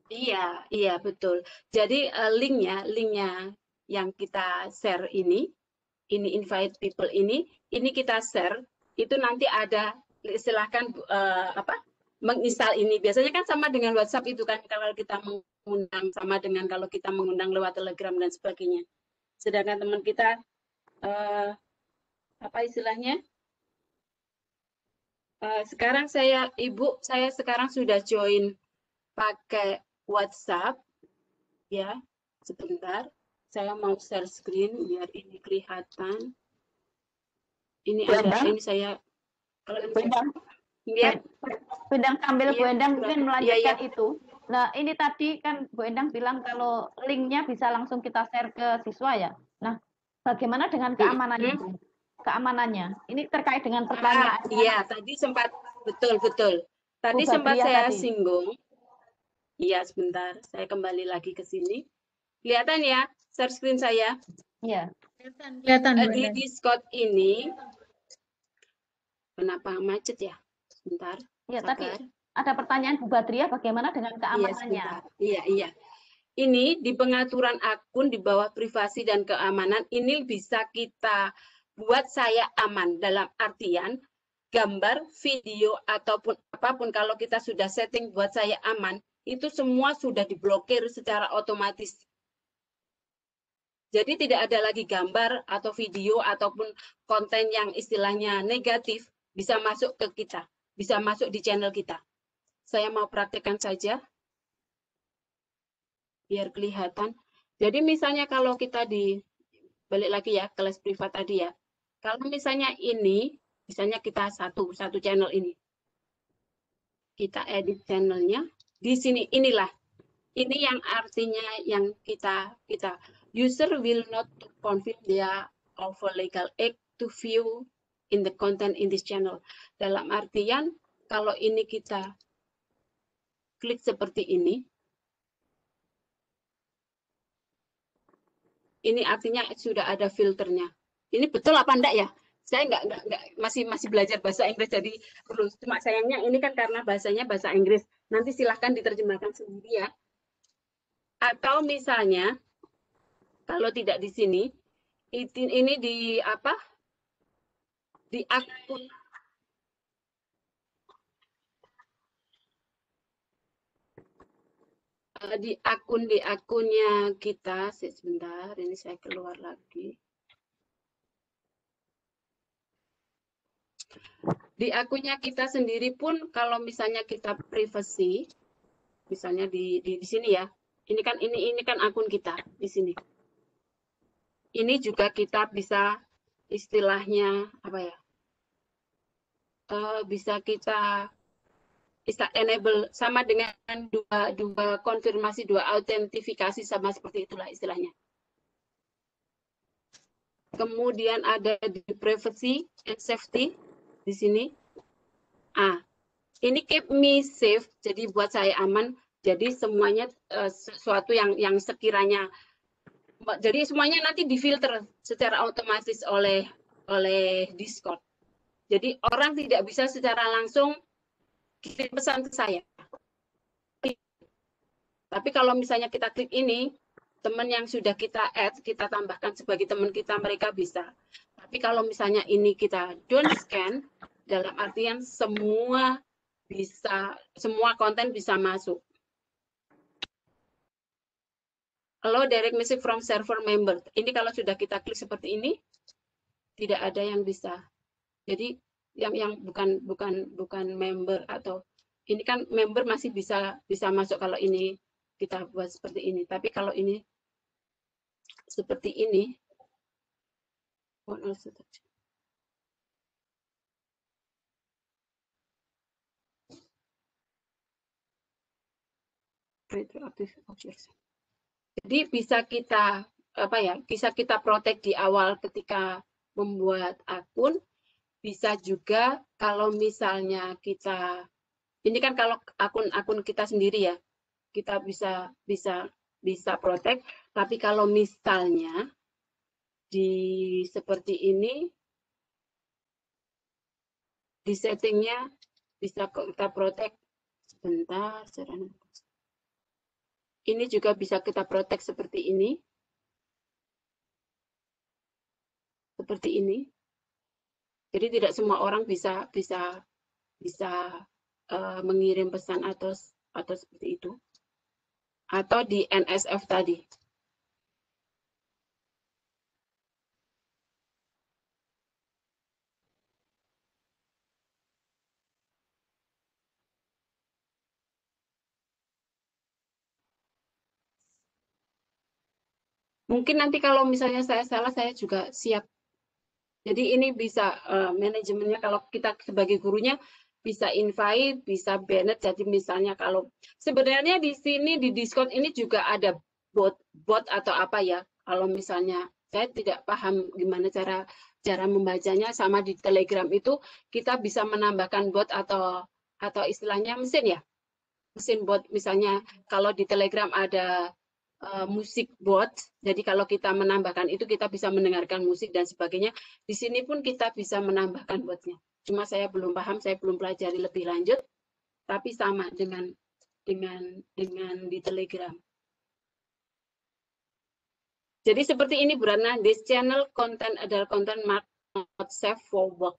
Iya, betul. Jadi linknya yang kita share ini invite people ini kita share, itu nanti ada silahkan menginstal ini. Biasanya kan sama dengan WhatsApp itu kan, kalau kita mengundang, sama dengan kalau kita mengundang lewat Telegram dan sebagainya. Sedangkan teman kita apa istilahnya? Sekarang Ibu sekarang sudah join pakai WhatsApp, ya. Sebentar, saya mau share screen biar ini kelihatan. Ini
Bu
ada,
Endang,
ini saya kalau
Bu Endang,
ya,
Bu Endang sambil
Iya,
Bu Endang mungkin melanjutkan
iya.
itu. Nah, ini tadi kan Bu Endang bilang kalau linknya bisa langsung kita share ke siswa ya. Nah, bagaimana dengan keamanannya, Bu? Keamanannya. Ini terkait dengan pertanyaan
Iya, tadi sempat betul. Tadi
Bu
sempat
Badriah
saya
tadi.
singgung. Iya, sebentar. Saya kembali lagi ke sini. Kelihatan ya, share screen saya.
Iya.
Kelihatan, Bu
Di
Endang.
Discord ini, kenapa macet ya? Sebentar,
Ya, tadi
sabar.
ada pertanyaan Bu Badriah bagaimana dengan
Iya,
keamanannya?
sebentar. Iya. Ini di pengaturan akun di bawah privasi dan keamanan, ini bisa kita buat saya aman. Dalam artian, gambar, video, ataupun apapun, kalau kita sudah setting buat saya aman, itu semua sudah diblokir secara otomatis. Jadi tidak ada lagi gambar atau video ataupun konten yang istilahnya negatif bisa masuk ke kita, bisa masuk di channel kita. Saya mau praktekkan saja, biar kelihatan. Jadi misalnya kalau kita balik lagi ya, kelas privat tadi ya. Kalau misalnya ini, misalnya kita satu channel ini. Kita edit channelnya. Di sini, inilah. Ini yang artinya yang kita user will not confirm their of a legal act to view in the content in this channel. Dalam artian, kalau ini kita klik seperti ini artinya sudah ada filternya. Ini betul apa enggak ya? Saya enggak masih belajar bahasa Inggris, jadi perlu. Cuma sayangnya ini kan karena bahasanya bahasa Inggris. Nanti silahkan diterjemahkan sendiri ya. Atau misalnya kalau tidak di sini, ini di apa? Di akun. Di akunnya kita, sebentar, ini saya keluar lagi. Di akunnya kita sendiri pun, kalau misalnya kita privacy, misalnya di sini ya, ini kan akun kita di sini. Ini juga kita bisa istilahnya apa ya? Bisa kita enable sama dengan dua konfirmasi, dua autentifikasi, sama seperti itulah istilahnya. Kemudian ada di privacy and safety di sini. Ini keep me safe, jadi buat saya aman. Jadi semuanya sesuatu yang sekiranya, jadi semuanya nanti difilter secara otomatis oleh Discord. Jadi orang tidak bisa secara langsung kirim pesan ke saya. Tapi kalau misalnya kita klik ini, teman yang sudah kita add, kita tambahkan sebagai teman kita, mereka bisa. Tapi kalau misalnya ini kita don't scan, dalam artian semua konten bisa masuk. Allow direct message from server member. Ini kalau sudah kita klik seperti ini, tidak ada yang bisa. Jadi yang bukan member, atau ini kan member masih bisa masuk kalau ini kita buat seperti ini. Tapi kalau ini seperti ini, jadi bisa kita protect di awal ketika membuat akun. Bisa juga kalau misalnya kita, ini kan kalau akun kita sendiri ya, kita bisa protect. Tapi kalau misalnya di seperti ini, di settingnya bisa kita protect. Sebentar, ini juga bisa kita protect seperti ini. Seperti ini. Jadi tidak semua orang bisa mengirim pesan atau seperti itu, atau di NSF tadi. Mungkin nanti kalau misalnya saya salah, saya juga siap. Jadi ini bisa manajemennya, kalau kita sebagai gurunya bisa invite, bisa banned. Jadi misalnya kalau sebenarnya di sini di Discord ini juga ada bot atau apa ya. Kalau misalnya saya tidak paham gimana cara membacanya, sama di Telegram itu kita bisa menambahkan bot atau istilahnya mesin ya. Mesin bot, misalnya kalau di Telegram ada musik bot, jadi kalau kita menambahkan itu kita bisa mendengarkan musik dan sebagainya. Di sini pun kita bisa menambahkan botnya. Cuma saya belum paham, saya belum pelajari lebih lanjut, tapi sama dengan di Telegram. Jadi seperti ini Bu Ratna, this channel content adalah content not safe for work.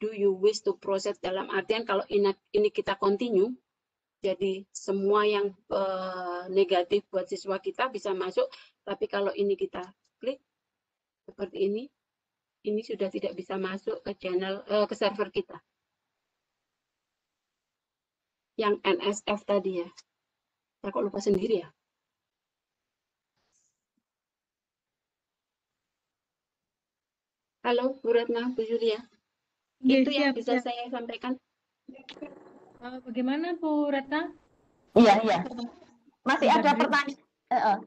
Do you wish to process, dalam artian kalau ini kita continue, jadi semua yang negatif buat siswa kita bisa masuk, tapi kalau ini kita klik seperti ini sudah tidak bisa masuk ke channel ke server kita. Yang NSF tadi ya. Saya kok lupa sendiri ya. Halo Bu Ratna, Bu Julia. Itu yang bisa saya sampaikan.
Bagaimana Bu Ratna?
Iya. Masih ada pertanyaan.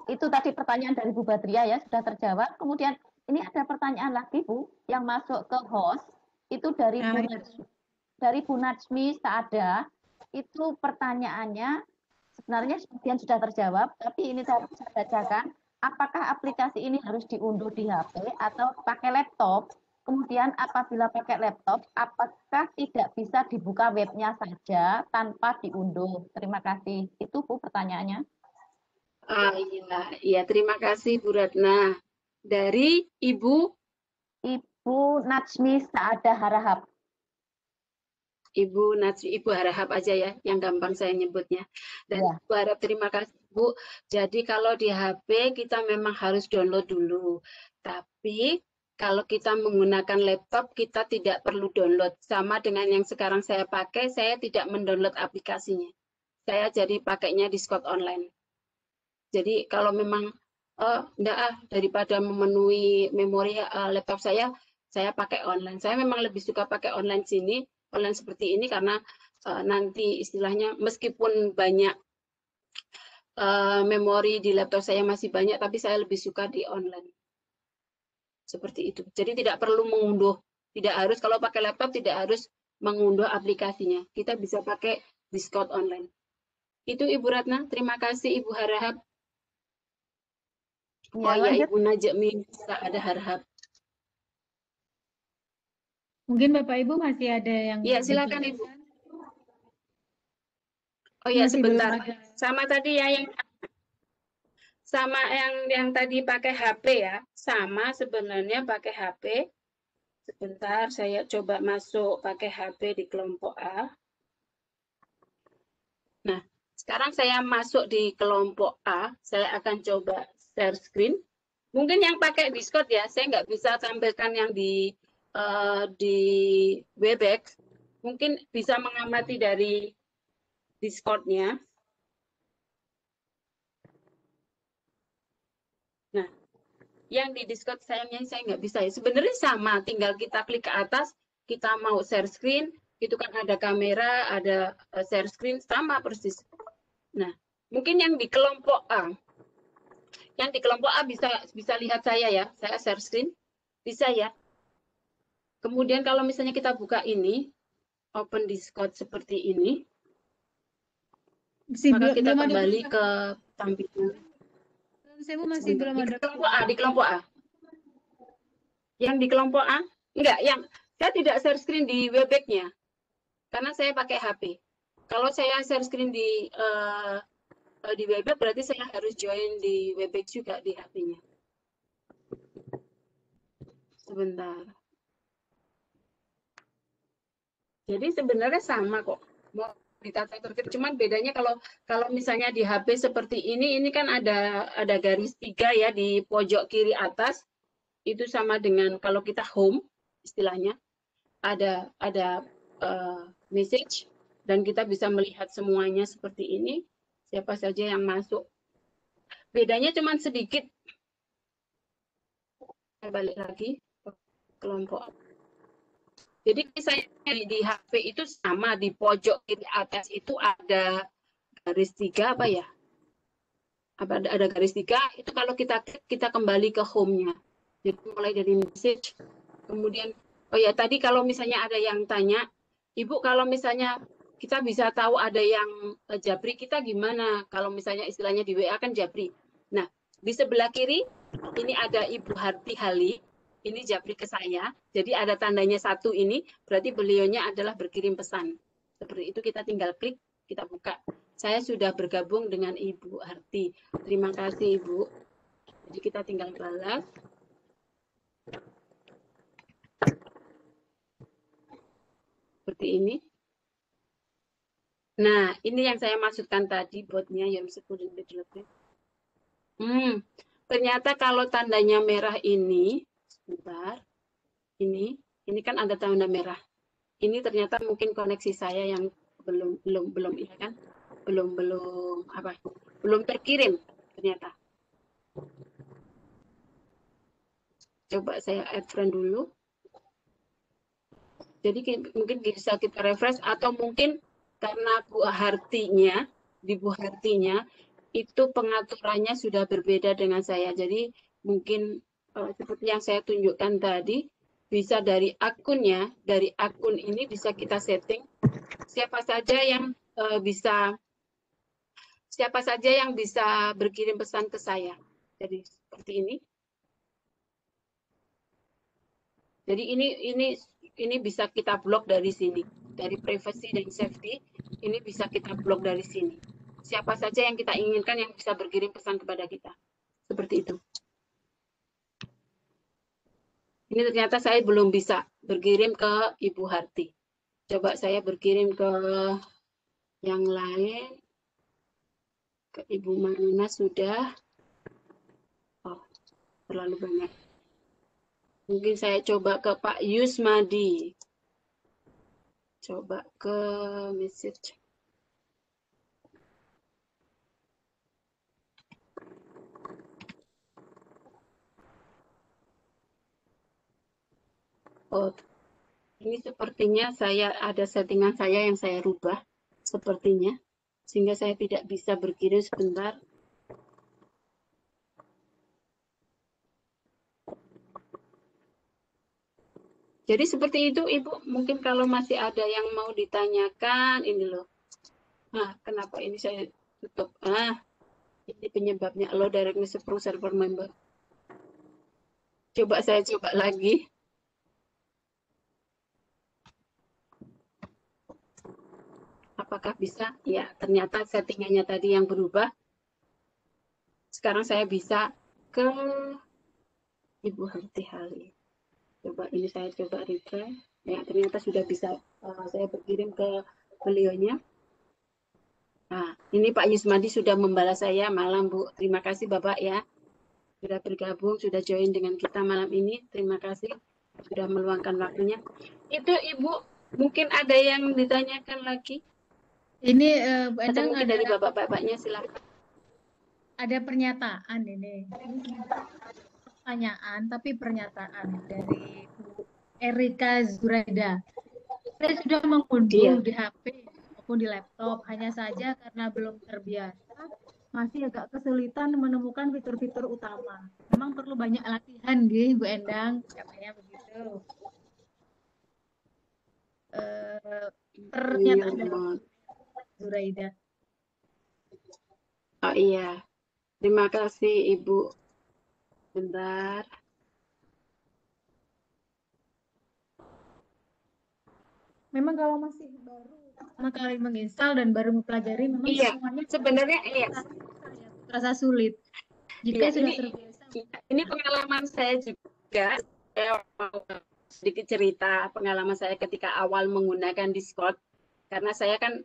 Itu tadi pertanyaan dari Bu Badria ya, sudah terjawab. Kemudian ini ada pertanyaan lagi Bu, yang masuk ke host, itu dari Bu Najmi Saada. Itu pertanyaannya sebenarnya sebagian sudah terjawab, tapi ini saya bacakan. Apakah aplikasi ini harus diunduh di HP atau pakai laptop? Kemudian apabila pakai laptop, apakah tidak bisa dibuka webnya saja tanpa diunduh? Terima kasih. Itu Bu pertanyaannya.
Iya, terima kasih Bu Ratna. Dari Ibu
Najmi Saada Harahap.
Ibu Najmi, Ibu Harahap aja ya, yang gampang saya nyebutnya. Dan
Ya.
Bu Harap, terima kasih Bu. Jadi kalau di HP kita memang harus download dulu. Tapi kalau kita menggunakan laptop, kita tidak perlu download. Sama dengan yang sekarang saya pakai, saya tidak mendownload aplikasinya. Saya jadi pakainya Discord online. Jadi kalau memang daripada memenuhi memori laptop saya pakai online. Saya memang lebih suka pakai online seperti ini karena nanti istilahnya meskipun banyak memori di laptop saya masih banyak, tapi saya lebih suka di online. Seperti itu. Jadi tidak perlu mengunduh, tidak harus, kalau pakai laptop tidak harus mengunduh aplikasinya. Kita bisa pakai Discord online. Itu Ibu Ratna, terima kasih Ibu Harahap. Ya, Ibu Najmi ada Harahap.
Mungkin Bapak Ibu masih ada yang
Iya, silakan Ibu. Oh ya, sebentar. Sama tadi ya yang tadi pakai HP ya. Sama sebenarnya pakai HP. Sebentar, saya coba masuk pakai HP di kelompok A. Nah, sekarang saya masuk di kelompok A. Saya akan coba share screen. Mungkin yang pakai Discord ya, saya nggak bisa tampilkan yang di Webex. Mungkin bisa mengamati dari Discord-nya. Nah, yang di Discord sayangnya saya nggak bisa ya. Sebenarnya sama, tinggal kita klik ke atas, kita mau share screen, itu kan ada kamera, ada share screen, sama persis. Nah, mungkin yang di kelompok A, bisa lihat saya ya, saya share screen, bisa ya. Kemudian kalau misalnya kita buka ini, open Discord seperti ini, maka kita kembali ke tampilan.
Saya masih belum ada.
Di kelompok A. Yang di kelompok A, enggak, saya tidak share screen di Webex-nya, karena saya pakai HP. Kalau saya share screen di Webex, berarti saya harus join di Webex juga di HP-nya. Sebentar. Jadi sebenarnya sama kok. mau ditata tertib. Cuman bedanya kalau misalnya di HP seperti ini kan ada garis 3 ya di pojok kiri atas, itu sama dengan kalau kita home istilahnya, ada message dan kita bisa melihat semuanya seperti ini, siapa saja yang masuk. Bedanya cuman sedikit. Saya balik lagi ke kelompok. Jadi misalnya di HP itu sama, di pojok kiri atas itu ada garis 3 apa ya? Ada garis 3, itu kalau kita klik, kita kembali ke home-nya. Jadi mulai dari message, kemudian, oh ya tadi kalau misalnya ada yang tanya, Ibu kalau misalnya kita bisa tahu ada yang japri kita gimana? Kalau misalnya istilahnya di WA kan japri. Nah, di sebelah kiri, ini ada Ibu Harti Hali, ini japri ke saya, jadi ada tandanya 1 ini, berarti beliaunya adalah berkirim pesan. Seperti itu kita tinggal klik, kita buka. Saya sudah bergabung dengan Ibu Harti. Terima kasih Ibu. Jadi kita tinggal balas. Seperti ini. Nah, ini yang saya maksudkan tadi, botnya yang student development. Ternyata kalau tandanya merah ini, sebentar, ini kan ada tanda merah. Ini ternyata mungkin koneksi saya yang belum ya kan, belum terkirim ternyata. Coba saya add friend dulu. Jadi mungkin bisa kita refresh atau mungkin karena di Bu Hartinya itu pengaturannya sudah berbeda dengan saya. Jadi mungkin seperti yang saya tunjukkan tadi, bisa dari akunnya, dari akun ini bisa kita setting siapa saja yang bisa berkirim pesan ke saya. Jadi seperti ini. Jadi ini bisa kita blok dari sini, dari privacy dan safety. Ini bisa kita blok dari sini. Siapa saja yang kita inginkan yang bisa berkirim pesan kepada kita. Seperti itu. Ini ternyata saya belum bisa berkirim ke Ibu Harti. Coba saya berkirim ke yang lain. Ke Ibu Marina sudah. Oh, terlalu banyak. Mungkin saya coba ke Pak Yusmadi. Coba ke message. Oh, ini sepertinya saya ada settingan saya yang saya rubah, sepertinya, sehingga saya tidak bisa berkirim sebentar. Jadi seperti itu, Ibu. Mungkin kalau masih ada yang mau ditanyakan, ini loh. Nah, kenapa ini saya tutup? Ini penyebabnya allow direct message from server member. Coba saya coba lagi. Apakah bisa? Ya, ternyata settingannya tadi yang berubah. Sekarang saya bisa ke Ibu Harti Hali. Coba ini saya coba retry. Ya, ternyata sudah bisa saya berkirim ke beliaunya. Nah, ini Pak Yusmadi sudah membalas saya. Malam, Bu. Terima kasih, Bapak ya. Sudah bergabung, sudah join dengan kita malam ini. Terima kasih sudah meluangkan waktunya. Itu Ibu, mungkin ada yang ditanyakan lagi?
Ini Bu
Atau
Endang
mungkin dari Bapak-bapaknya, silakan.
ada pernyataan ini. Pertanyaan, tapi pernyataan dari Bu Erika Zuraida. Saya sudah mengunduh di HP maupun di laptop, hanya saja karena belum terbiasa, masih agak kesulitan menemukan fitur-fitur utama. Memang perlu banyak latihan, Bu Endang, katanya begitu. Pernyataan dari Zuraida.
Oh iya, terima kasih Ibu. Bentar.
Memang kalau masih baru pertama kali menginstal dan baru mempelajari, memang semuanya
sebenarnya
terasa sulit. Jika sudah terbiasa.
Ini pengalaman saya juga. Saya mau sedikit cerita pengalaman saya ketika awal menggunakan Discord. Karena saya kan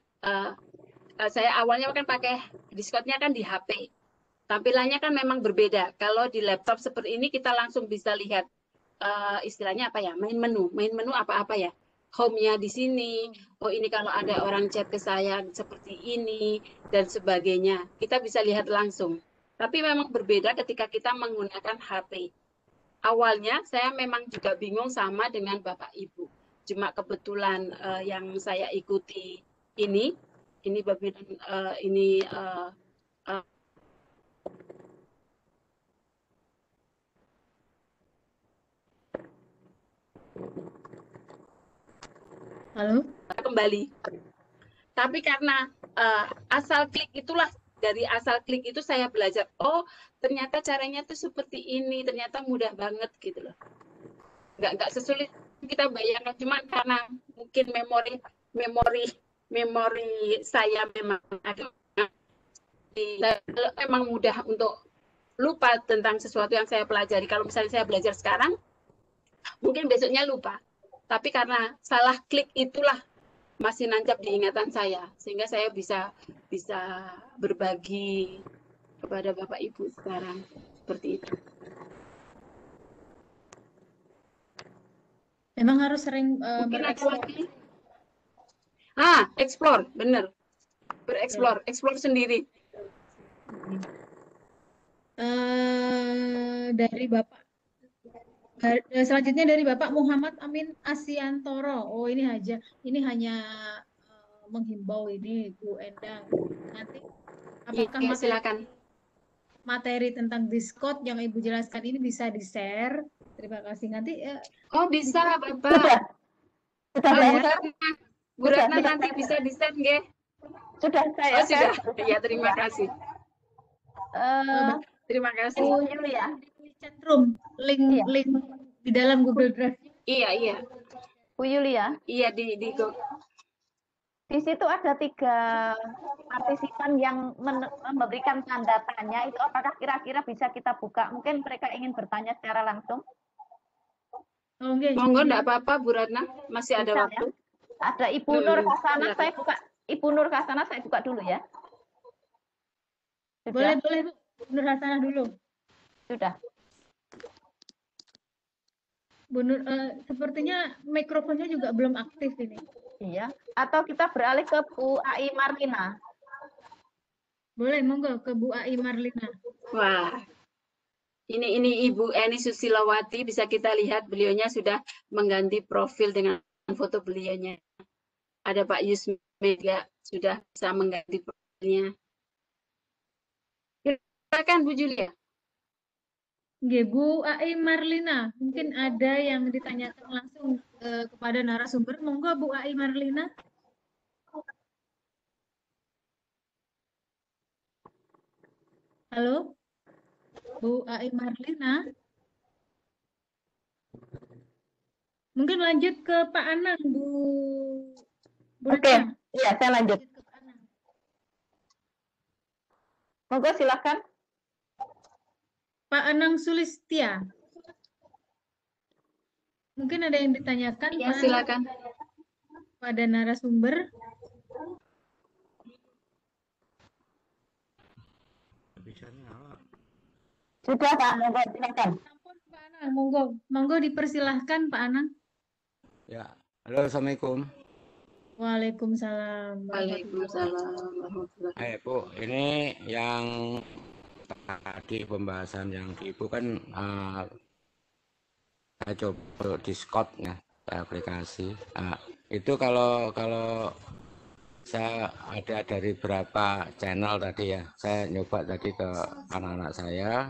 saya awalnya kan pakai Discord-nya kan di HP. Tampilannya kan memang berbeda. Kalau di laptop seperti ini kita langsung bisa lihat istilahnya apa ya? Main menu apa-apa ya? Home-nya di sini. Oh, ini kalau ada orang chat ke saya seperti ini dan sebagainya. Kita bisa lihat langsung. Tapi memang berbeda ketika kita menggunakan HP. Awalnya saya memang juga bingung sama dengan Bapak Ibu. Cuma kebetulan yang saya ikuti ini bagian ini
Halo?
kembali. Tapi karena asal klik itulah, dari asal klik itu saya belajar, oh ternyata caranya tuh seperti ini, ternyata mudah banget gitu loh. Nggak sesulit kita bayangkan, cuma karena mungkin memori saya memang ada, memang mudah untuk lupa tentang sesuatu yang saya pelajari. Kalau misalnya saya belajar sekarang, mungkin besoknya lupa. Tapi karena salah klik itulah masih nancap di ingatan saya, sehingga saya bisa berbagi kepada Bapak Ibu sekarang seperti itu.
Memang harus sering
Mungkin ada
bereksplor.
lagi. Explore, bener. Explore sendiri.
Dari Bapak, selanjutnya dari Bapak Muhammad Amin Asiantoro. Oh, ini hanya menghimbau ini Bu Endang. Nanti apakah
Iya, silakan.
materi tentang Discord yang Ibu jelaskan ini bisa di-share? Terima kasih. Nanti
Oh, bisa, Bapak.
Sudah
Oh,
saya
Bu Ratna nanti bisa di-share nggih?
sudah saya
Oh, sudah. Ya, terima kasih. Terima kasih.
Bu Yulia.
di chatroom link
Iya.
di dalam Google Drive.
Iya.
Bu Yulia,
Iya, di
di situ ada 3 partisipan yang memberikan tanda tanya. Itu apakah kira-kira bisa kita buka? Mungkin mereka ingin bertanya secara langsung.
Oh, okay.
Monggo, enggak apa-apa Bu Ratna, masih ada
Bisa,
waktu.
ya? Ada Ibu Nur Hasana,
silakan.
saya buka. Ibu Nur Hasana saya buka dulu ya.
Boleh
Sudah?
Bu Nur Hasanah dulu.
Sudah.
Bu Nur, sepertinya mikrofonnya juga belum aktif ini.
Iya. Atau kita beralih ke Bu Ai Marlina.
Boleh, monggo ke Bu Ai Marlina.
Wah. Ini Ibu Eni Susilawati, bisa kita lihat beliaunya sudah mengganti profil dengan foto beliaunya. Ada Pak Yusmi juga sudah bisa mengganti profilnya. Silakan Bu Julia.
Oke, Bu Ai Marlina, mungkin ada yang ditanyakan langsung kepada narasumber. Monggo Bu Ai Marlina. Halo, Bu Ai Marlina. Mungkin lanjut ke Pak Anang, Bu.
Oke, iya saya lanjut.
Ke Pak Anang.
Monggo silakan.
Pak Anang Sulistia. Mungkin ada yang ditanyakan
Ya,
Pak,
silakan.
pada narasumber.
Sudah Pak, monggo silakan.
Pak Anang, monggo dipersilahkan Pak Anang.
Ya, halo, assalamualaikum.
Waalaikumsalam.
Waalaikumsalam.
Bu, ini yang tadi pembahasan yang di Ibu kan saya coba Discord ya, aplikasi. Itu kalau saya ada dari berapa channel tadi ya, saya nyoba tadi ke anak-anak saya,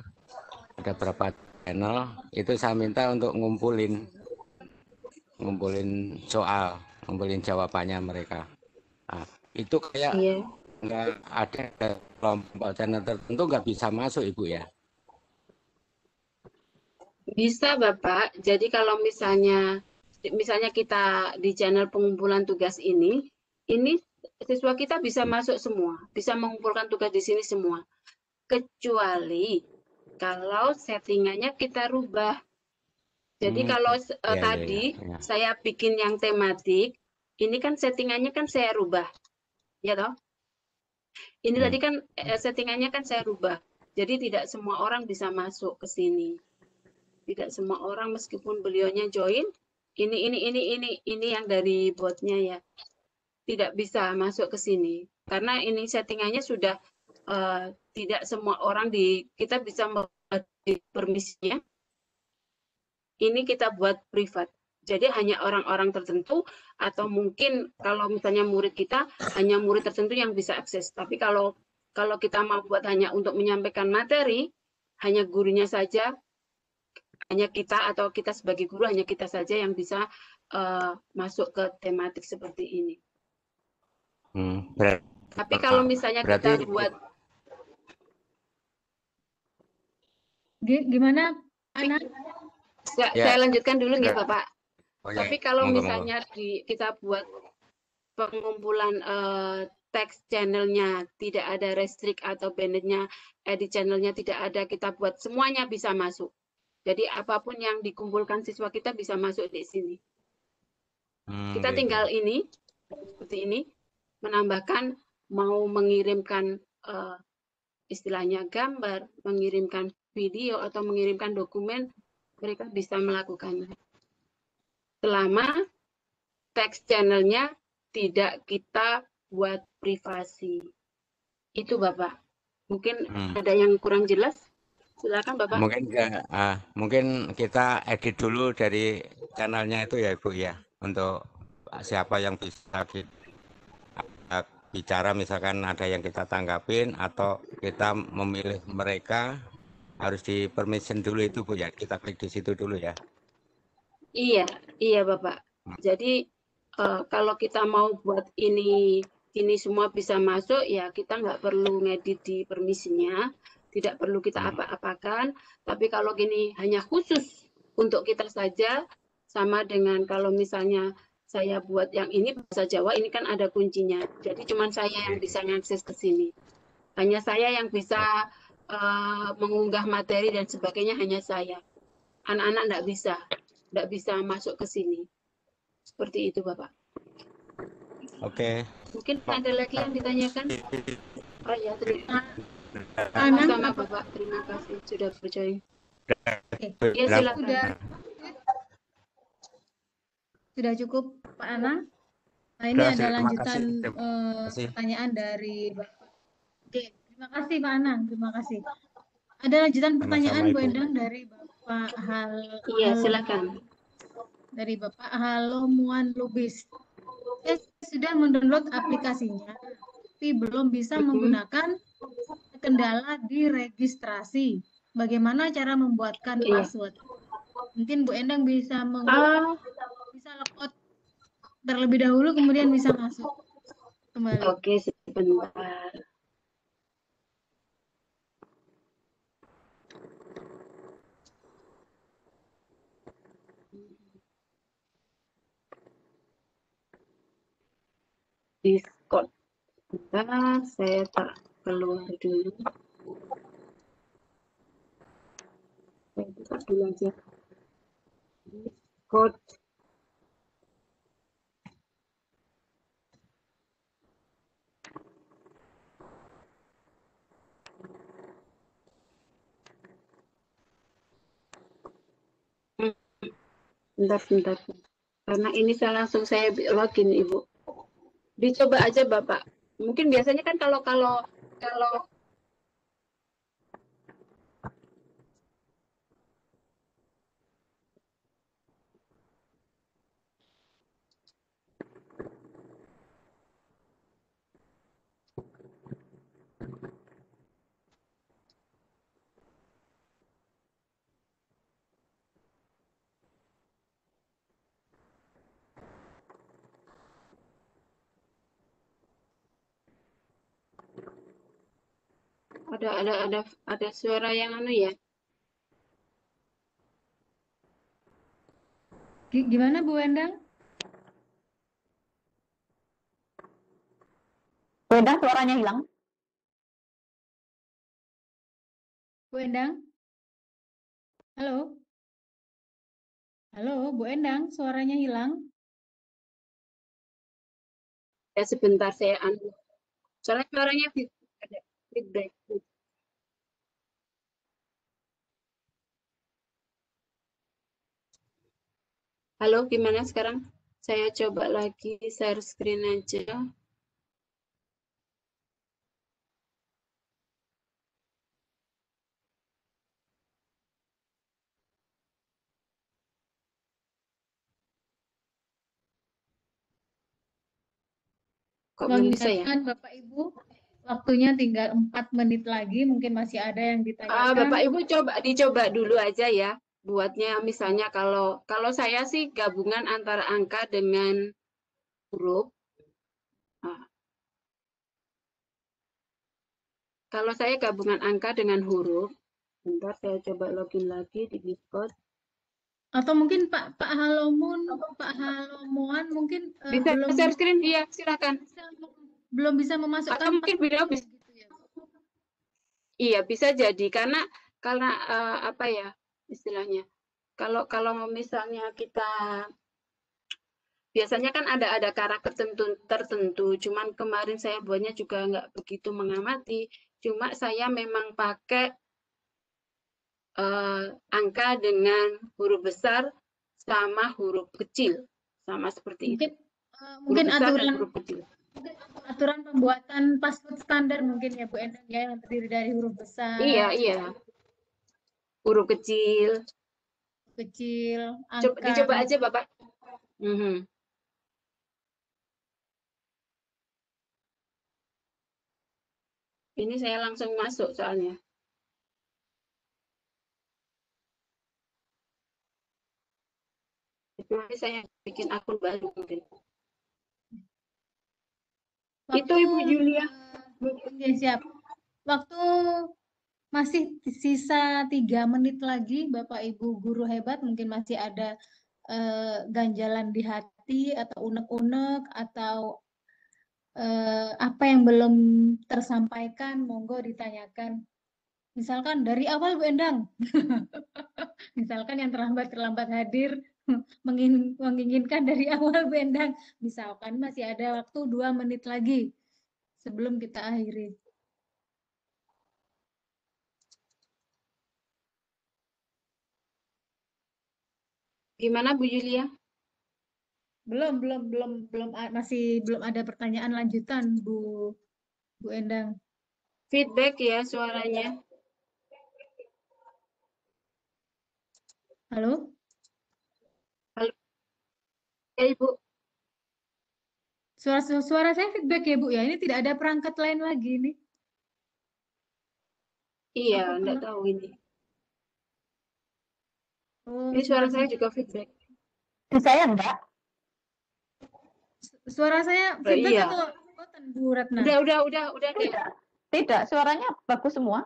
ada berapa channel, itu saya minta untuk ngumpulin soal, ngumpulin jawabannya mereka. Itu kayak nggak ada kelompok channel tertentu nggak bisa masuk Ibu ya?
Bisa Bapak. Jadi kalau misalnya kita di channel pengumpulan tugas ini siswa kita bisa masuk semua, bisa mengumpulkan tugas di sini semua. Kecuali kalau settingannya kita rubah. Jadi kalau tadi saya bikin yang tematik, Ini kan settingannya kan saya rubah, ya toh? Ini tadi kan settingannya kan saya rubah. Jadi tidak semua orang bisa masuk ke sini. Tidak semua orang meskipun beliaunya join, ini yang dari botnya ya. Tidak bisa masuk ke sini. Karena ini settingannya sudah tidak semua orang kita bisa memberi permisinya. Ini kita buat privat. Jadi hanya orang-orang tertentu atau mungkin kalau misalnya murid kita hanya murid tertentu yang bisa akses. Tapi kalau kita mau buat hanya untuk menyampaikan materi, hanya gurunya saja, hanya kita atau kita sebagai guru hanya kita saja yang bisa masuk ke tematik seperti ini. Tapi kalau misalnya kita buat
gimana, Ana?
Saya lanjutkan dulu nih Bapak.
Oh, ya.
Tapi kalau misalnya kita buat pengumpulan teks channelnya tidak ada restrict atau bandnya edit channelnya tidak ada, kita buat semuanya bisa masuk. Jadi apapun yang dikumpulkan siswa kita bisa masuk di sini. Kita tinggal ini seperti ini menambahkan mau mengirimkan istilahnya gambar, mengirimkan video atau mengirimkan dokumen, mereka bisa melakukannya. Selama teks channelnya tidak kita buat privasi. Itu Bapak. Mungkin ada yang kurang jelas? Silakan Bapak.
Mungkin kita edit dulu dari channelnya itu ya Ibu ya, untuk siapa yang bisa kita bicara, misalkan ada yang kita tanggapin atau kita memilih mereka harus di permission dulu itu Bu ya, kita klik di situ dulu ya.
Iya Bapak. Jadi kalau kita mau buat ini semua bisa masuk, ya kita nggak perlu ngedit di permisinya, tidak perlu kita apa-apakan. Tapi kalau gini hanya khusus untuk kita saja, sama dengan kalau misalnya saya buat yang ini bahasa Jawa, ini kan ada kuncinya. Jadi cuma saya yang bisa mengakses ke sini. Hanya saya yang bisa mengunggah materi dan sebagainya, hanya saya. Anak-anak nggak bisa masuk ke sini. Seperti itu, Bapak.
Oke.
Mungkin ada lagi yang ditanyakan? Oh ya, terima
Ana,
sama Bapak. Terima kasih sudah berjoin. Ya, silakan.
Sudah cukup, Pak Ana. Nah, ini ada lanjutan pertanyaan dari Bapak. Oke, terima kasih Pak Anang, terima kasih. Ada lanjutan pertanyaan Bu Endang dari Bapak
Iya, silakan.
Dari Bapak Halomuan Lubis. Saya sudah mendownload aplikasinya, tapi belum bisa menggunakan, kendala di registrasi. Bagaimana cara membuatkan password? Mungkin Bu Endang bisa bisa logout terlebih dahulu, kemudian bisa masuk kembali.
Oke, sebentar. Discord. Sebentar, saya tak keluar dulu. Saya buka dulu aja. Discord. Bentar. Karena ini langsung saya login, Ibu. Dicoba aja, Bapak. Mungkin biasanya kan kalau ada suara yang anu ya.
Gimana Bu Endang?
Bu Endang suaranya hilang.
Bu Endang? Halo? Halo, Bu Endang, suaranya hilang.
Ya sebentar saya soalnya suaranya ada feedback. Halo, gimana sekarang? Saya coba lagi share screen aja. Kok belum bisa ya?
Mengingatkan Bapak Ibu, waktunya tinggal 4 menit lagi, mungkin masih ada yang ditanyakan.
Bapak Ibu dicoba dulu aja ya. Buatnya misalnya kalau saya sih gabungan antara angka dengan huruf. Nah, kalau saya gabungan angka dengan huruf, bentar saya coba login lagi di Discord.
Atau mungkin Pak Halomuan mungkin
Bisa
belum
share screen? Iya, silakan.
belum bisa memasukkan
Atau mungkin beliau bisa.
gitu ya.
Iya, bisa jadi karena apa ya istilahnya? Kalau misalnya kita biasanya kan ada karakter tertentu. Cuman kemarin saya buatnya juga nggak begitu mengamati. Cuma saya memang pakai angka dengan huruf besar sama huruf kecil, sama seperti itu.
Mungkin
Huruf besar dan
aturan
huruf kecil.
aturan pembuatan password standar mungkin ya Bu Endang ya, yang terdiri dari huruf besar,
Iya. Huruf kecil.
angka.
Dicoba aja Bapak. Ini saya langsung masuk soalnya. Kecuali saya bikin akun baru mungkin. Itu Ibu Julia.
Ya, siap. Waktu masih sisa 3 menit lagi, Bapak Ibu guru hebat mungkin masih ada ganjalan di hati atau unek-unek atau apa yang belum tersampaikan, monggo ditanyakan. Misalkan dari awal Bu Endang, misalkan yang terlambat hadir menginginkan dari awal Bu Endang, misalkan masih ada waktu 2 menit lagi sebelum kita akhiri.
Gimana Bu Julia?
Masih belum ada pertanyaan lanjutan Bu Endang.
Feedback ya suaranya.
Halo?
Halo. Ya Ibu.
Suara saya feedback ya Bu ya. Ini tidak ada perangkat lain lagi nih.
Iya, enggak tahu ini.
Oh,
Ini suara saya juga feedback.
Di saya enggak.
Suara saya feedback
iya.
atau Bu Ratna?
Udah.
Tidak, suaranya bagus semua.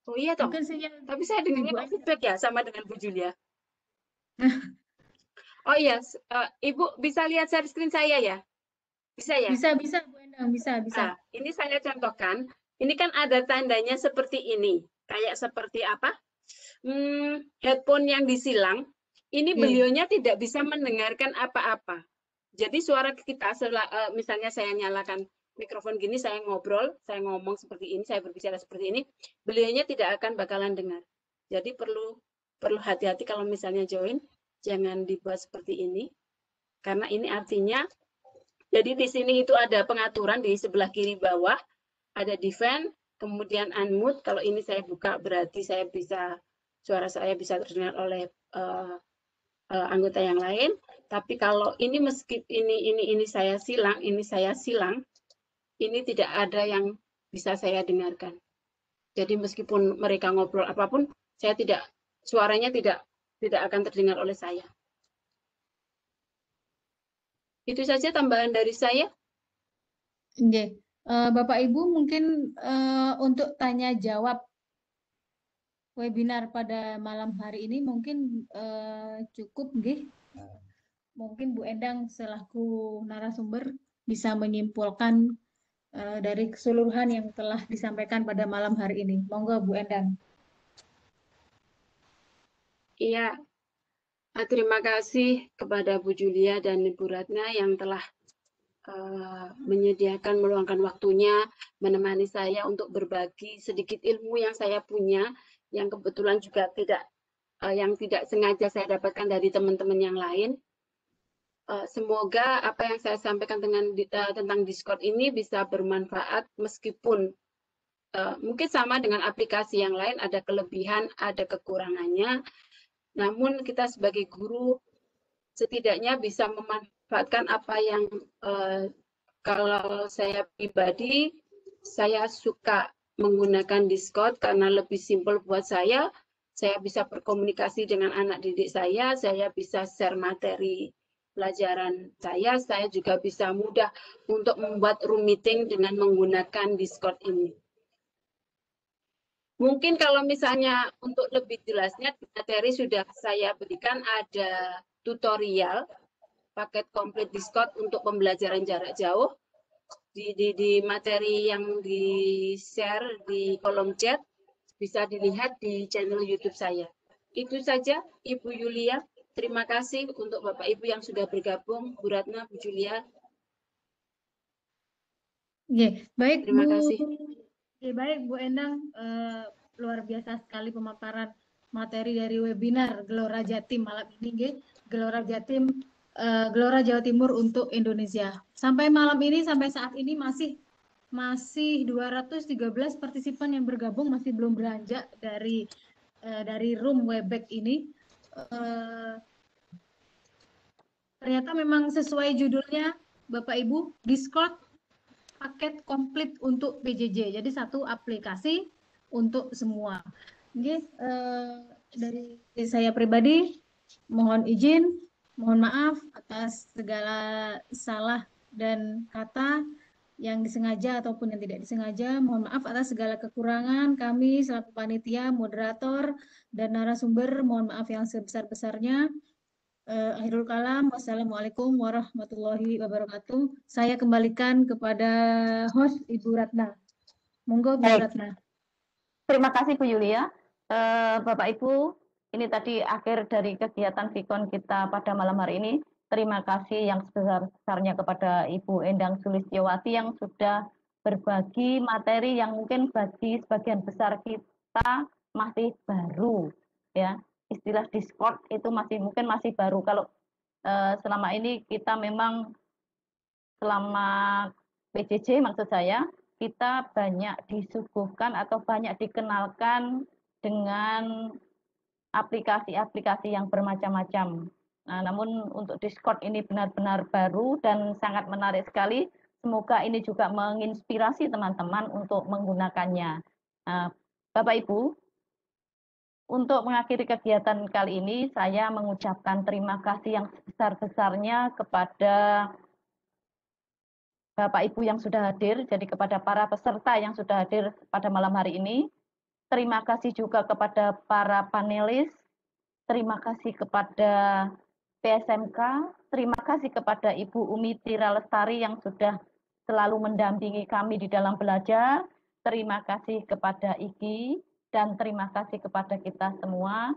Oh iya toh. Tapi saya dengarnya kok feedback ya sama dengan Bu Julia. Oh iya, Ibu bisa lihat share screen saya ya? Bisa ya?
Bisa Bu Endang, bisa.
Nah, ini saya contohkan. Ini kan ada tandanya seperti ini. Kayak seperti apa? Headphone yang disilang. Ini beliaunya tidak bisa mendengarkan apa-apa. Jadi suara kita, misalnya saya nyalakan mikrofon gini, saya ngobrol, saya ngomong seperti ini, saya berbicara seperti ini, beliaunya tidak akan bakalan dengar. Jadi perlu hati-hati kalau misalnya join, jangan dibuat seperti ini. Karena ini artinya, jadi di sini itu ada pengaturan di sebelah kiri bawah, ada defend, kemudian unmute. Kalau ini saya buka berarti suara saya bisa terdengar oleh anggota yang lain. Tapi kalau ini meski ini saya silang, ini tidak ada yang bisa saya dengarkan. Jadi meskipun mereka ngobrol apapun, suaranya tidak akan terdengar oleh saya. Itu saja tambahan dari saya.
Oke. Bapak Ibu mungkin untuk tanya jawab webinar pada malam hari ini mungkin cukup nggih. Mungkin Bu Endang selaku narasumber bisa menyimpulkan dari keseluruhan yang telah disampaikan pada malam hari ini. Monggo Bu Endang.
Iya. Terima kasih kepada Bu Julia dan Ibu Ratna yang telah menyediakan, meluangkan waktunya, menemani saya untuk berbagi sedikit ilmu yang saya punya, yang kebetulan juga yang tidak sengaja saya dapatkan dari teman-teman yang lain. Semoga apa yang saya sampaikan tentang Discord ini bisa bermanfaat, meskipun mungkin sama dengan aplikasi yang lain, ada kelebihan, ada kekurangannya. Namun kita sebagai guru setidaknya bisa memanfaatkan apa yang kalau saya pribadi, saya suka menggunakan Discord karena lebih simpel buat saya. Saya bisa berkomunikasi dengan anak didik saya bisa share materi pelajaran saya juga bisa mudah untuk membuat room meeting dengan menggunakan Discord ini. Mungkin kalau misalnya untuk lebih jelasnya, materi sudah saya berikan, ada tutorial paket komplit Discord untuk pembelajaran jarak jauh di materi yang di-share di kolom chat, bisa dilihat di channel YouTube saya. Itu saja, Ibu Yulia. Terima kasih untuk Bapak Ibu yang sudah bergabung, Bu Ratna, Bu Julia.
Baik
Terima kasih.
Baik Bu Endang, luar biasa sekali pemaparan materi dari webinar Gelora Jatim malam ini, Gelora Jatim, Gelora Jawa Timur untuk Indonesia. Sampai malam ini, sampai saat ini masih 213 partisipan yang bergabung, masih belum beranjak dari room Webex ini. Ternyata memang sesuai judulnya Bapak Ibu, Discord paket komplit untuk PJJ. Jadi satu aplikasi untuk semua. Jadi dari saya pribadi mohon izin, mohon maaf atas segala salah dan kata yang disengaja ataupun yang tidak disengaja. Mohon maaf atas segala kekurangan kami selaku panitia, moderator, dan narasumber. Mohon maaf yang sebesar-besarnya. Akhirul kalam, wassalamualaikum warahmatullahi wabarakatuh. Saya kembalikan kepada host Ibu Ratna. Monggo Bu Ratna.
Terima kasih Bu Yulia. Bapak Ibu, ini tadi akhir dari kegiatan Vikon kita pada malam hari ini. Terima kasih yang sebesar-besarnya kepada Ibu Endang Sulistyowati yang sudah berbagi materi yang mungkin bagi sebagian besar kita masih baru, ya. Istilah Discord itu mungkin masih baru. Kalau selama ini kita memang selama PJJ maksud saya, kita banyak disuguhkan atau banyak dikenalkan dengan aplikasi-aplikasi yang bermacam-macam. Nah, namun untuk Discord ini benar-benar baru dan sangat menarik sekali. Semoga ini juga menginspirasi teman-teman untuk menggunakannya. Nah, Bapak Ibu, untuk mengakhiri kegiatan kali ini, saya mengucapkan terima kasih yang sebesar-besarnya kepada Bapak Ibu yang sudah hadir, jadi kepada para peserta yang sudah hadir pada malam hari ini. Terima kasih juga kepada para panelis, terima kasih kepada PSMK, terima kasih kepada Ibu Umi Tira Lestari yang sudah selalu mendampingi kami di dalam belajar, terima kasih kepada IGI, dan terima kasih kepada kita semua.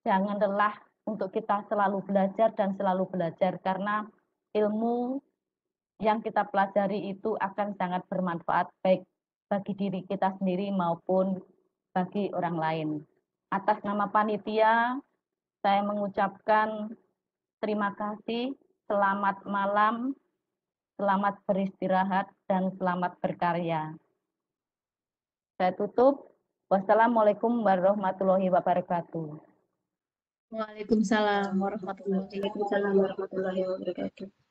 Jangan lelah untuk kita selalu belajar dan selalu belajar, karena ilmu yang kita pelajari itu akan sangat bermanfaat baik bagi diri kita sendiri maupun bagi orang lain. Atas nama panitia, saya mengucapkan terima kasih, selamat malam, selamat beristirahat, dan selamat berkarya. Saya tutup. Wassalamualaikum warahmatullahi wabarakatuh.
Waalaikumsalam warahmatullahi wabarakatuh.
Waalaikumsalam warahmatullahi wabarakatuh.